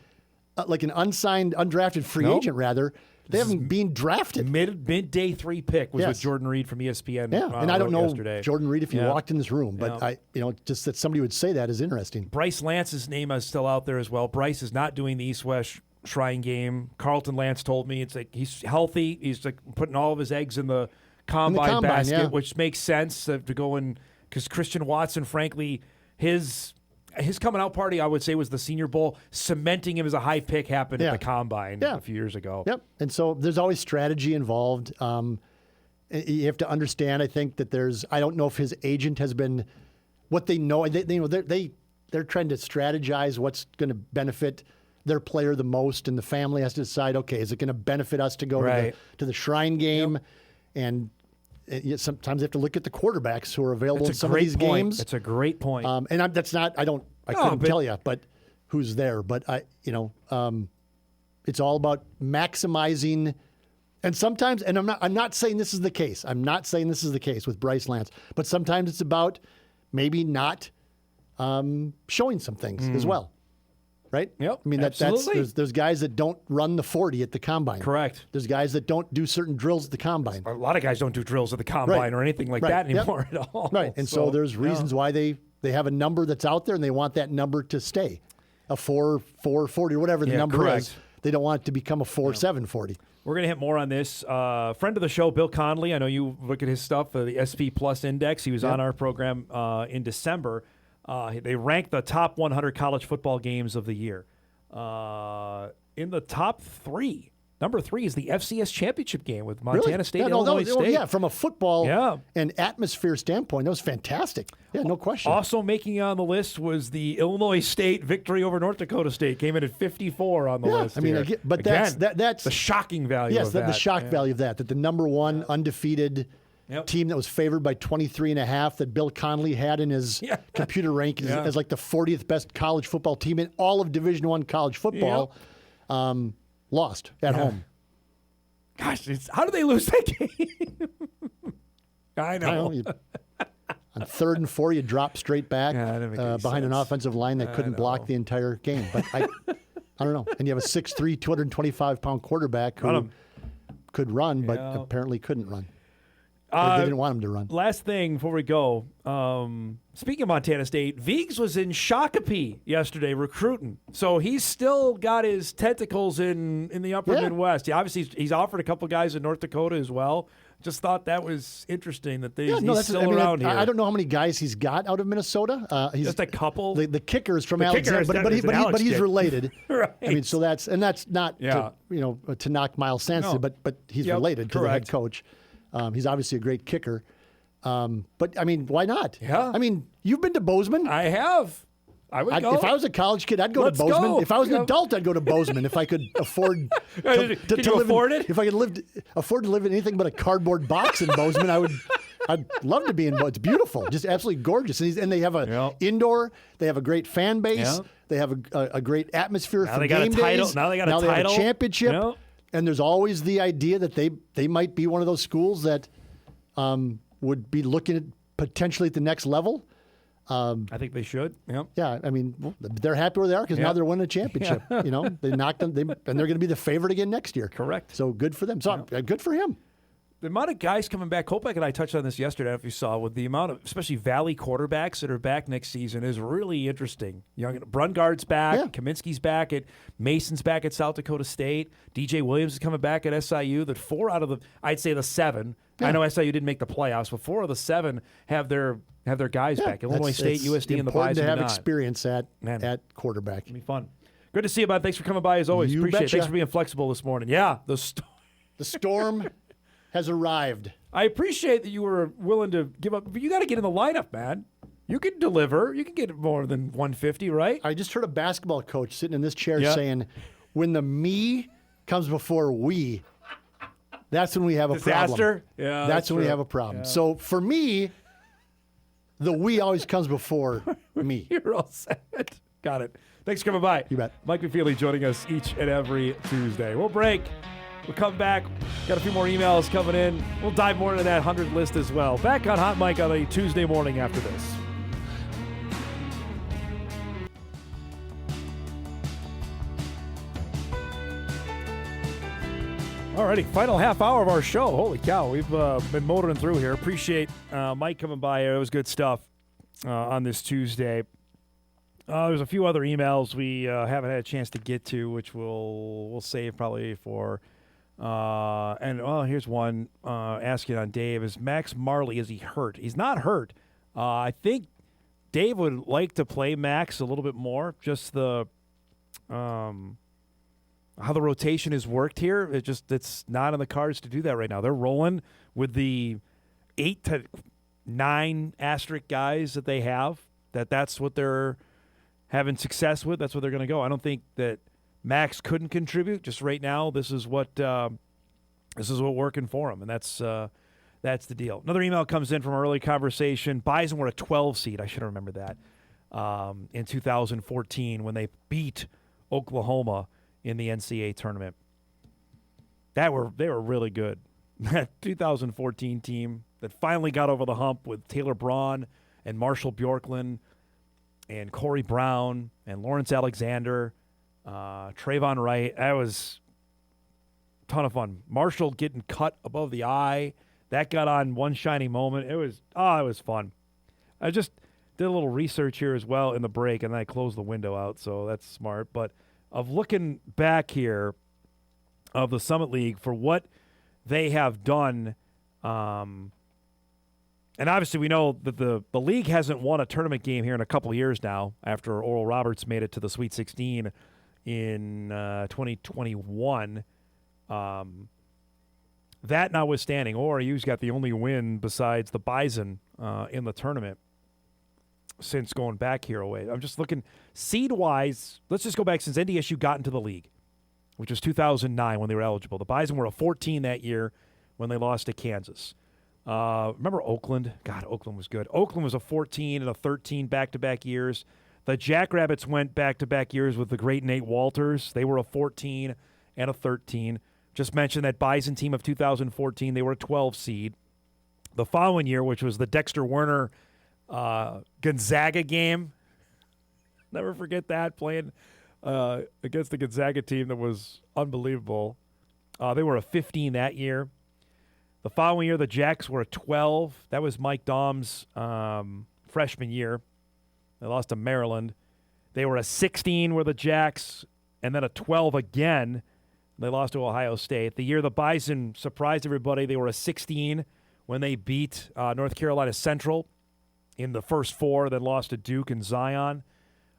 like an undrafted free agent, rather. They haven't been drafted. Mid-day 3 pick was with Jordan Reed from ESPN. And I don't know yesterday. Jordan Reed if he walked in this room, but just that somebody would say that is interesting. Bryce Lance's name is still out there as well. Bryce is not doing the East-West Shrine game. Carlton Lance told me it's like he's healthy. He's like putting all of his eggs in the combine basket, which makes sense to go in, because Christian Watson, frankly, his coming out party, I would say, was the Senior Bowl. Cementing him as a high pick happened at the combine a few years ago. Yep. And so there's always strategy involved. You have to understand, I think, that I don't know if his agent has been what they know. They're trying to strategize what's going to benefit their player the most, and the family has to decide, okay, is it going to benefit us to go to the Shrine game? And sometimes they have to look at the quarterbacks who are available in some of these games. It's a great point. And I couldn't tell you, but who's there. But it's all about maximizing. And sometimes, and I'm not saying this is the case. I'm not saying this is the case with Bryce Lance. But sometimes it's about maybe not showing some things as well. Right? Yep. I mean, that's there's guys that don't run the 40 at the combine. Correct. There's guys that don't do certain drills at the combine. A lot of guys don't do drills at the combine or anything like that anymore at all. Right. And so there's reasons why they have a number that's out there and they want that number to stay. A 4.40 or whatever the number is. They don't want it to become a 4.740. We're going to hit more on this. Friend of the show, Bill Conley. I know you look at his stuff, the SP Plus Index. He was on our program in December. They ranked the top 100 college football games of the year. In the top 3, number 3 is the FCS championship game with Montana State and Illinois State. Yeah, from a football and atmosphere standpoint, that was fantastic. Yeah, no question. Also making on the list was the Illinois State victory over North Dakota State. Came in at 54 on the list. I mean, again, that's the shocking value of that. Yes, the shock value of that the number one undefeated team that was favored by 23.5 that Bill Conley had in his computer rankings as like the 40th best college football team in all of Division I college football, lost at home. Gosh, how did they lose that game? I know. On 3rd and 4, you drop straight back behind an offensive line that couldn't block the entire game. But I don't know. And you have a 6'3", 225-pound quarterback who could run, but apparently couldn't run. They didn't want him to run. Last thing before we go. Speaking of Montana State, Viggs was in Shakopee yesterday recruiting. So he's still got his tentacles in the upper Midwest. Obviously, he's offered a couple guys in North Dakota as well. Just thought that was interesting that he's still around here. I don't know how many guys he's got out of Minnesota. He's just a couple. The kicker's from Alexander, but he's related. Right. I mean, so that's not to knock Miles Sanson, but he's related to the head coach. He's obviously a great kicker. But, I mean, why not? Yeah. I mean, you've been to Bozeman. I have. I would go. If I was a college kid, I'd go to Bozeman. Go. If I was an adult, I'd go to Bozeman. If I could afford to afford it? If I could afford to live in anything but a cardboard box in Bozeman, I'd love to be in Bozeman. It's beautiful, just absolutely gorgeous. And they have a indoor. They have a great fan base. They have a great atmosphere for game days. Now they got a title. They have a championship. And there's always the idea that they might be one of those schools that would be looking at potentially at the next level. I think they should. Yep. Yeah, I mean, they're happy where they are because now they're winning a championship. You know, they knocked them, and they're going to be the favorite again next year. Correct. So good for them. So good for him. The amount of guys coming back, Kopech and I touched on this yesterday, I don't know if you saw, with the amount of, especially Valley quarterbacks that are back next season is really interesting. Brungard's back, Kaminsky's back, Mason's back at South Dakota State, DJ Williams is coming back at SIU. That 4 out of the, I'd say the 7, I know SIU didn't make the playoffs, but 4 of the 7 have their guys back. Illinois State, USD, and the Bison. Important to have experience at quarterback. It'll be fun. Good to see you, bud. Thanks for coming by as always. Appreciate it. Thanks for being flexible this morning. Yeah, the storm has arrived. I appreciate that you were willing to give up, but you got to get in the lineup, man. You can deliver. You can get more than 150, right? I just heard a basketball coach sitting in this chair saying, when the me comes before we, that's when we have a problem. Yeah, that's when we have a problem. Yeah. So for me, the we always comes before me. You're all set. Got it. Thanks for coming by. You bet. Mike McFeely joining us each and every Tuesday. We'll break. We'll come back. Got a few more emails coming in. We'll dive more into that 100 list as well. Back on Hot Mike on a Tuesday morning after this. Alrighty, final half hour of our show. Holy cow, we've been motoring through here. Appreciate Mike coming by. It was good stuff on this Tuesday. There's a few other emails we haven't had a chance to get to, which we'll save probably for. Here's one asking on Dave. Is Max Marley, is he hurt? He's not hurt. I think Dave would like to play Max a little bit more. Just the how the rotation is worked here. It's not in the cards to do that right now. They're rolling with the 8 to 9 asterisk guys that they have. That's what they're having success with. That's what they're going to go. I don't think that Max couldn't contribute. Just right now, this is what working for him, and that's the deal. Another email comes in from our early conversation. Bison were a 12 seed. I should remember that in 2014 when they beat Oklahoma in the NCAA tournament. They were really good. That 2014 team that finally got over the hump with Taylor Braun and Marshall Bjorklund. and Corey Brown and Lawrence Alexander, Trayvon Wright. That was a ton of fun. Marshall getting cut above the eye. That got on One Shining Moment. It was fun. I just did a little research here as well in the break, and then I closed the window out, so that's smart. But of looking back here of the Summit League for what they have done, and obviously we know that the league hasn't won a tournament game here in a couple of years now after Oral Roberts made it to the Sweet 16 in 2021. That notwithstanding, ORU's got the only win besides the Bison in the tournament since going back here away. I'm just looking seed-wise. Let's just go back since NDSU got into the league, which was 2009 when they were eligible. The Bison were a 14 that year when they lost to Kansas. Remember Oakland? God, Oakland was good. Oakland was a 14 and a 13 back-to-back years. The Jackrabbits went back-to-back years with the great Nate Walters. They were a 14 and a 13. Just mentioned that Bison team of 2014, they were a 12 seed. The following year, which was the Dexter Werner Gonzaga game, never forget that, playing against the Gonzaga team that was unbelievable. They were a 15 that year. The following year, the Jacks were a 12. That was Mike Daum's freshman year. They lost to Maryland. They were a 16 were the Jacks, and then a 12 again. They lost to Ohio State. The year the Bison surprised everybody, they were a 16 when they beat North Carolina Central in the first four, then lost to Duke and Zion.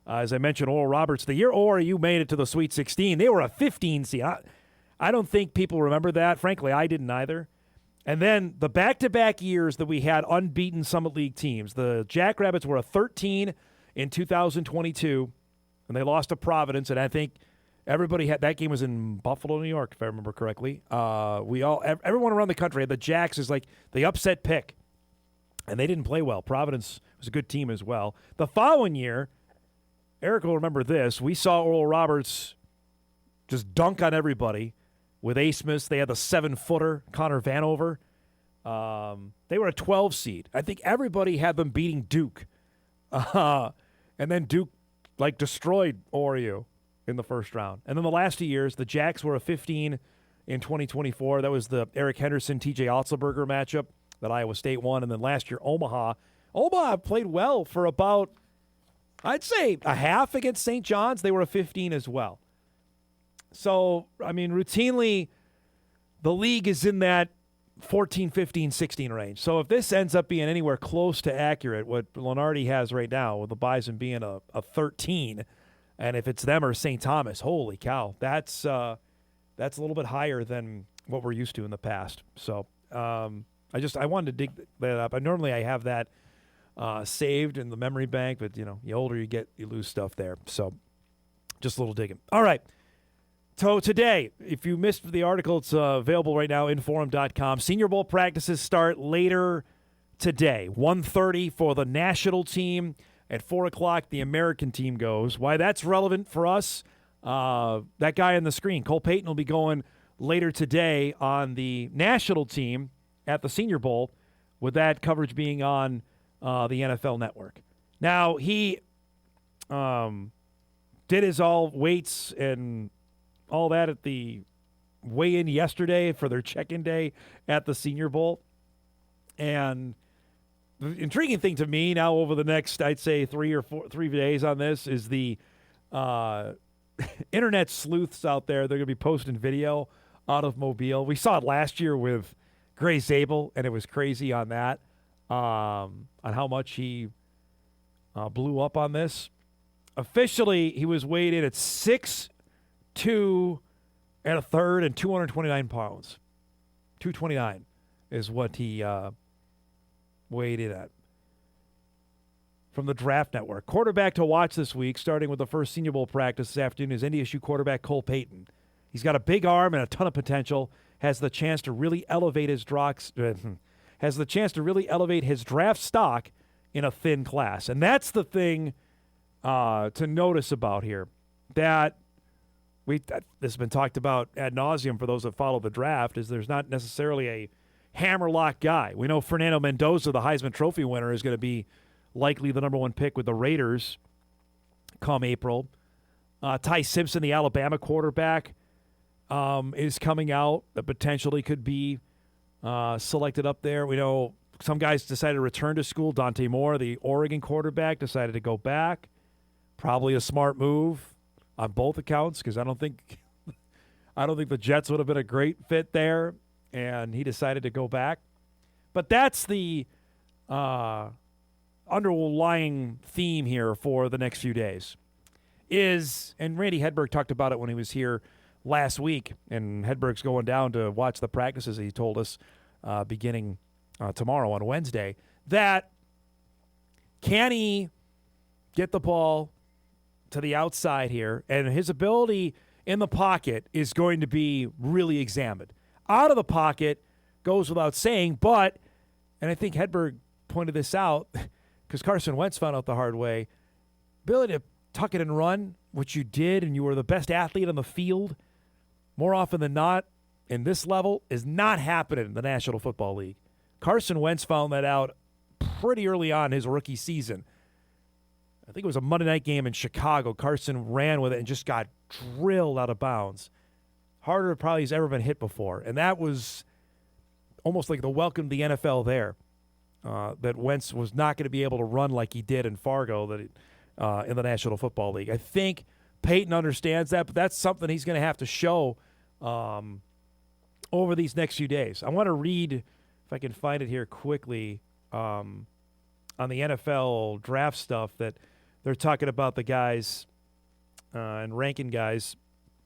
As I mentioned, Oral Roberts, the year ORU made it to the Sweet 16, they were a 15 seed. I don't think people remember that. Frankly, I didn't either. And then the back-to-back years that we had unbeaten Summit League teams, the Jackrabbits were a 13 in 2022, and they lost to Providence, and I think everybody had that game was in Buffalo, New York, if I remember correctly. Everyone around the country had the Jacks as like the upset pick, and they didn't play well. Providence was a good team as well. The following year, Eric will remember this. We saw Oral Roberts just dunk on everybody with Asmus. They had the 7-footer, Connor Vanover. They were a 12 seed. I think everybody had them beating Duke, and then Duke destroyed ORU in the first round. And then the last 2 years, the Jacks were a 15 in 2024. That was the Eric Henderson, TJ Otzelberger matchup that Iowa State won. And then last year, Omaha. Omaha played well for about, I'd say, a half against St. John's. They were a 15 as well. So, I mean, routinely, the league is in that 14, 15, 16 range. So if this ends up being anywhere close to accurate, what Lenardi has right now, with the Bison being a 13, and if it's them or St. Thomas, holy cow, that's a little bit higher than what we're used to in the past. So I wanted to dig that up. Normally I have that saved in the memory bank, but the older you get, you lose stuff there. So just a little digging. All right. So today, if you missed the article, it's available right now, Inforum.com. Senior Bowl practices start later today, 1:30 for the national team. At 4 o'clock, the American team goes. Why that's relevant for us, that guy on the screen, Cole Payton, will be going later today on the national team at the Senior Bowl, with that coverage being on the NFL Network. Now, he did his all weights and all that at the weigh-in yesterday for their check-in day at the Senior Bowl. And the intriguing thing to me now over the next, I'd say, 3 days on this is the internet sleuths out there. They're going to be posting video out of Mobile. We saw it last year with Gray Zabel, and it was crazy on that, on how much he blew up on this. Officially, he was weighed in at 6'2" and a third and 229 pounds. 229 is what he weighed in at. From the Draft Network. Quarterback to watch this week, starting with the first Senior Bowl practice this afternoon, is NDSU quarterback Cole Payton. He's got a big arm and a ton of potential. Has the chance to really elevate his draft stock in a thin class. And that's the thing to notice about here. That this has been talked about ad nauseum for those that follow the draft, is there's not necessarily a hammerlock guy. We know Fernando Mendoza, the Heisman Trophy winner, is going to be likely the number one pick with the Raiders come April. Ty Simpson, the Alabama quarterback, is coming out that potentially could be selected up there. We know some guys decided to return to school. Dante Moore, the Oregon quarterback, decided to go back. Probably a smart move on both accounts because I don't think the Jets would have been a great fit there, and he decided to go back. But that's the underlying theme here for the next few days. And Randy Hedberg talked about it when he was here last week, and Hedberg's going down to watch the practices, he told us, beginning tomorrow on Wednesday, that can he get the ball to the outside here, and his ability in the pocket is going to be really examined. Out of the pocket goes without saying, but, and I think Hedberg pointed this out because Carson Wentz found out the hard way, ability to tuck it and run, which you did, and you were the best athlete on the field, more often than not, in this level, is not happening in the National Football League. Carson Wentz found that out pretty early on in his rookie season. I think it was a Monday night game in Chicago. Carson ran with it and just got drilled out of bounds. Harder probably he's ever been hit before. And that was almost like the welcome to the NFL there, that Wentz was not going to be able to run like he did in Fargo in the National Football League. I think Peyton understands that, but that's something he's going to have to show over these next few days. I want to read, if I can find it here quickly, on the NFL draft stuff that they're talking about the guys and ranking guys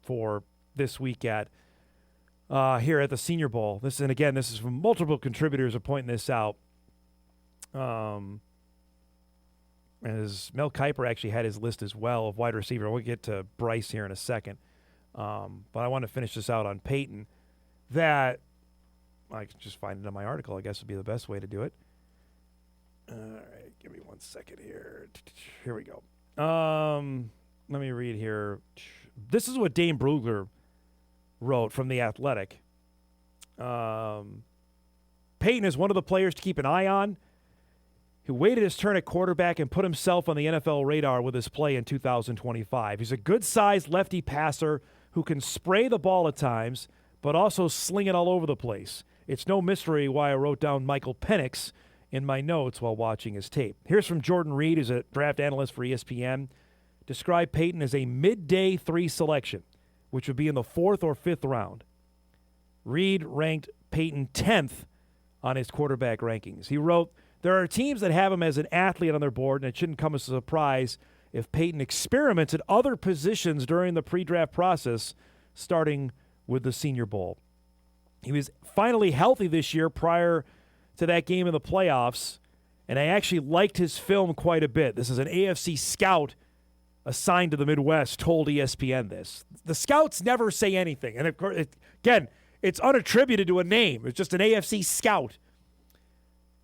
for this week here at the Senior Bowl. This is from multiple contributors are pointing this out. As Mel Kiper actually had his list as well of wide receiver. We'll get to Bryce here in a second. But I want to finish this out on Peyton. That, I can just find it in my article, I guess would be the best way to do it. All right, give me 1 second here. Here we go. Let me read here. This is what Dane Brugler wrote from The Athletic. Peyton is one of the players to keep an eye on, who waited his turn at quarterback and put himself on the NFL radar with his play in 2025. He's a good-sized lefty passer who can spray the ball at times, but also sling it all over the place. It's no mystery why I wrote down Michael Penix in my notes while watching his tape. Here's from Jordan Reed, who's a draft analyst for ESPN. Described Peyton as a midday 3 selection, which would be in the 4th or 5th round. Reed ranked Peyton 10th on his quarterback rankings. He wrote, "There are teams that have him as an athlete on their board, and it shouldn't come as a surprise if Peyton experiments at other positions during the pre-draft process, starting with the Senior Bowl." He was finally healthy this year prior to that game in the playoffs, and I actually liked his film quite a bit. This is an AFC scout assigned to the Midwest told ESPN this. The scouts never say anything, and of course, again, it's unattributed to a name. It's just an AFC scout.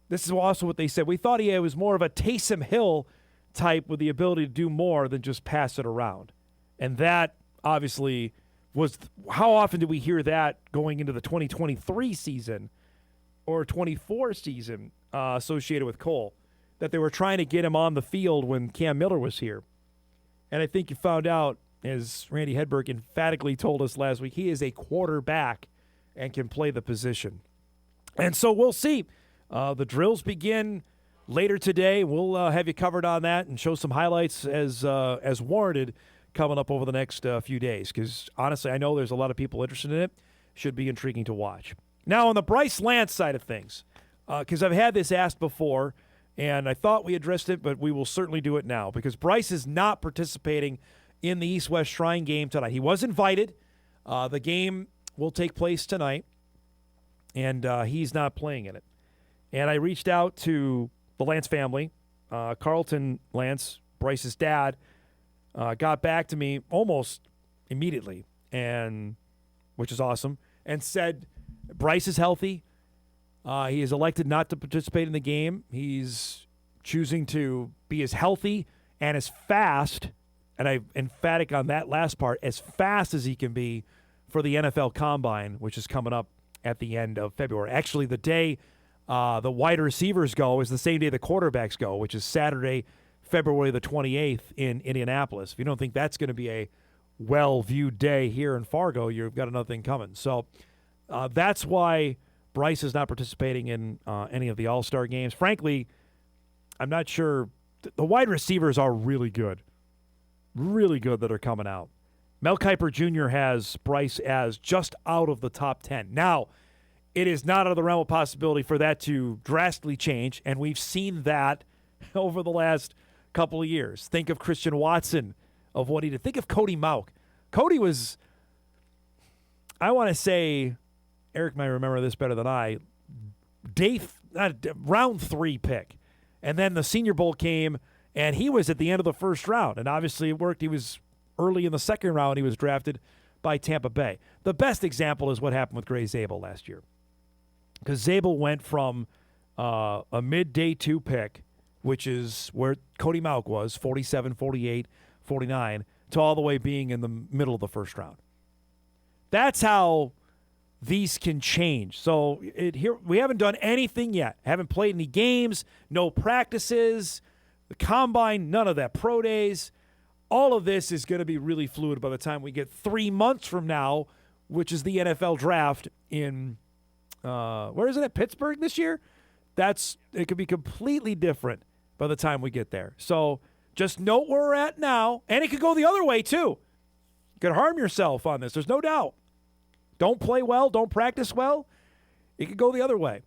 This is also what they said. We thought he was more of a Taysom Hill type with the ability to do more than just pass it around. And that obviously was, how often do we hear that going into the 2023 season or 24 season associated with Cole, that they were trying to get him on the field when Cam Miller was here. And I think you found out, as Randy Hedberg emphatically told us last week, he is a quarterback and can play the position. And so we'll see. The drills begin later today. We'll have you covered on that and show some highlights as warranted coming up over the next few days. Because honestly, I know there's a lot of people interested in it. Should be intriguing to watch. Now, on the Bryce Lance side of things, because I've had this asked before, and I thought we addressed it, but we will certainly do it now, because Bryce is not participating in the East-West Shrine game tonight. He was invited. The game will take place tonight, and he's not playing in it. And I reached out to the Lance family. Carlton Lance, Bryce's dad, got back to me almost immediately, and which is awesome, and said Bryce is healthy. He is elected not to participate in the game. He's choosing to be as healthy and as fast, and I'm emphatic on that last part, as fast as he can be for the NFL Combine, which is coming up at the end of February. Actually, the day the wide receivers go is the same day the quarterbacks go, which is Saturday, February the 28th in Indianapolis. If you don't think that's going to be a well-viewed day here in Fargo, you've got another thing coming. So that's why Bryce is not participating in any of the All-Star games. Frankly, I'm not sure. The wide receivers are really good that are coming out. Mel Kiper Jr. has Bryce as just out of the top 10. Now, it is not out of the realm of possibility for that to drastically change, and we've seen that over the last couple of years. Think of Christian Watson, of what he did. Think of Cody Mauch. Cody was, I want to say, Eric might remember this better than I, round 3 pick. And then the Senior Bowl came, and he was at the end of the first round. And obviously it worked. He was early in the second round. He was drafted by Tampa Bay. The best example is what happened with Gray Zabel last year. Because Zabel went from a mid-day 2 pick, which is where Cody Mauch was, 47, 48, 49, to all the way being in the middle of the first round. That's how these can change. So here we haven't done anything yet. Haven't played any games, no practices, the combine, none of that, pro days. All of this is going to be really fluid by the time we get 3 months from now, which is the NFL draft in, where is it, at Pittsburgh this year? It could be completely different by the time we get there. So just note where we're at now, and it could go the other way too. You could harm yourself on this. There's no doubt. Don't play well, don't practice well. It could go the other way.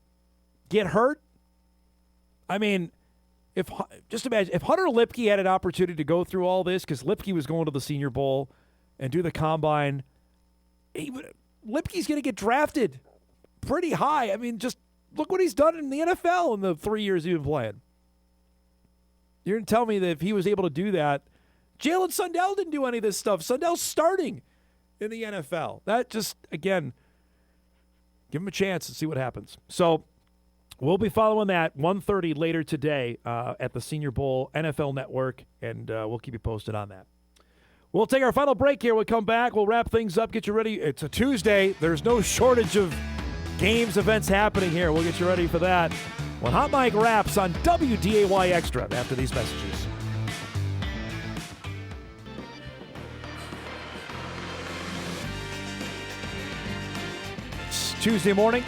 Get hurt. I mean, just imagine if Hunter Lipke had an opportunity to go through all this, because Lipke was going to the Senior Bowl and do the combine, Lipke's going to get drafted pretty high. I mean, just look what he's done in the NFL in the 3 years he's been playing. You're going to tell me that if he was able to do that, Jalen Sundell didn't do any of this stuff. Sundell's starting in the NFL. That just, again, give him a chance and see what happens. So we'll be following that 1:30 later today at the Senior Bowl NFL Network, and we'll keep you posted on that. We'll take our final break here. We'll come back. We'll wrap things up, get you ready. It's a Tuesday. There's no shortage of games, events happening here. We'll get you ready for that when Hot Mike wraps on WDAY Extra after these messages. Tuesday morning.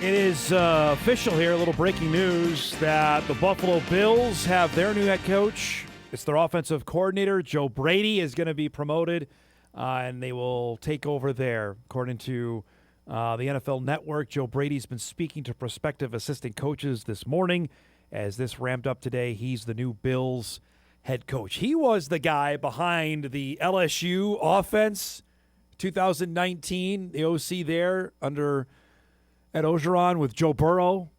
It is official here, a little breaking news that the Buffalo Bills have their new head coach. It's their offensive coordinator. Joe Brady is going to be promoted, and they will take over there. According to the NFL Network, Joe Brady's been speaking to prospective assistant coaches this morning. As this ramped up today, he's the new Bills head coach. He was the guy behind the LSU offense 2019, the OC there under Ed Orgeron with Joe Burrow,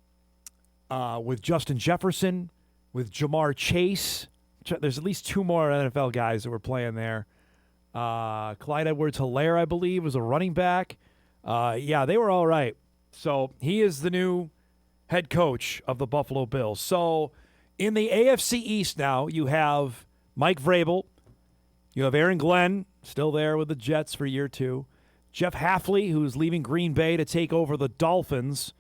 with Justin Jefferson, with Jamar Chase. There's at least 2 more NFL guys that were playing there. Clyde Edwards-Helaire, I believe, was a running back. Yeah, they were all right. So he is the new head coach of the Buffalo Bills. So in the AFC East now, you have Mike Vrabel. You have Aaron Glenn, still there with the Jets for year 2. Jeff Hafley, who's leaving Green Bay to take over the Dolphins.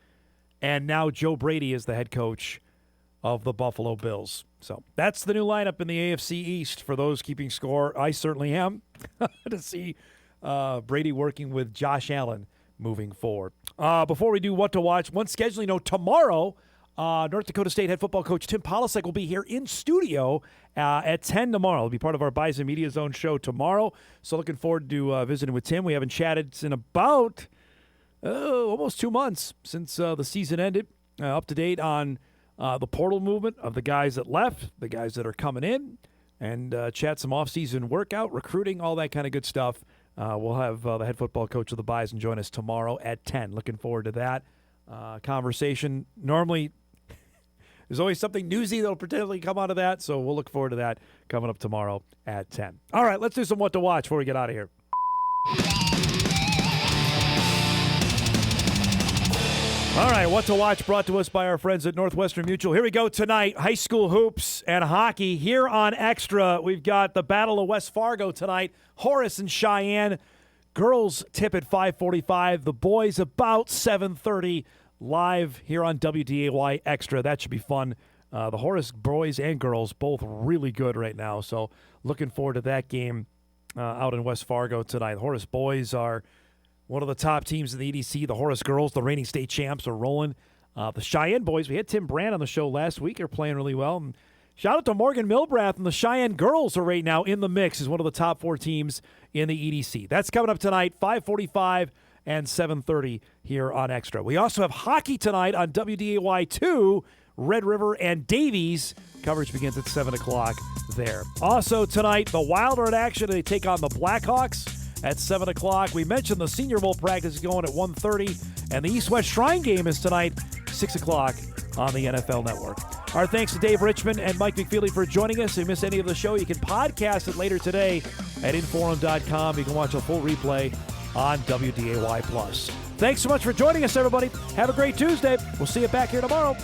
And now Joe Brady is the head coach of the Buffalo Bills. So that's the new lineup in the AFC East for those keeping score. I certainly am to see Brady working with Josh Allen moving forward. Before we do what to watch, one scheduling note, tomorrow, North Dakota State head football coach Tim Polasek will be here in studio at 10 tomorrow. He'll be part of our Bison Media Zone show tomorrow. So looking forward to visiting with Tim. We haven't chatted in about almost 2 months since the season ended. Up to date on the portal movement of the guys that left, the guys that are coming in, and chat some off-season workout, recruiting, all that kind of good stuff. We'll have the head football coach of the Bison join us tomorrow at 10. Looking forward to that conversation. Normally, there's always something newsy that'll potentially come out of that, so we'll look forward to that coming up tomorrow at 10. All right, let's do some what to watch before we get out of here. All right, what to watch brought to us by our friends at Northwestern Mutual. Here we go tonight, high school hoops and hockey. Here on Extra, we've got the Battle of West Fargo tonight. Horace and Cheyenne. Girls tip at 5:45. The boys about 7:30. Live here on WDAY Extra. That should be fun The Horace boys and girls both really good right now, so looking forward to that game out in West Fargo tonight. The Horace boys are one of the top teams in the EDC. The Horace girls, the reigning state champs, are rolling. The Cheyenne boys, we had Tim Brand on the show last week, are playing really well. And shout out to Morgan Milbrath, and the Cheyenne girls are right now in the mix as one of the top 4 teams in the EDC. That's coming up tonight, 5:45 and 7:30 here on Extra. We also have hockey tonight on WDAY2, Red River and Davies. Coverage begins at 7 o'clock there. Also tonight, the Wild are in action. They take on the Blackhawks at 7 o'clock. We mentioned the Senior Bowl practice is going at 1:30, and the East-West Shrine game is tonight, 6 o'clock on the NFL Network. Our thanks to Dave Richman and Mike McFeely for joining us. If you miss any of the show, you can podcast it later today at Inforum.com. You can watch a full replay on WDAY+. Thanks so much for joining us, everybody. Have a great Tuesday. We'll see you back here tomorrow.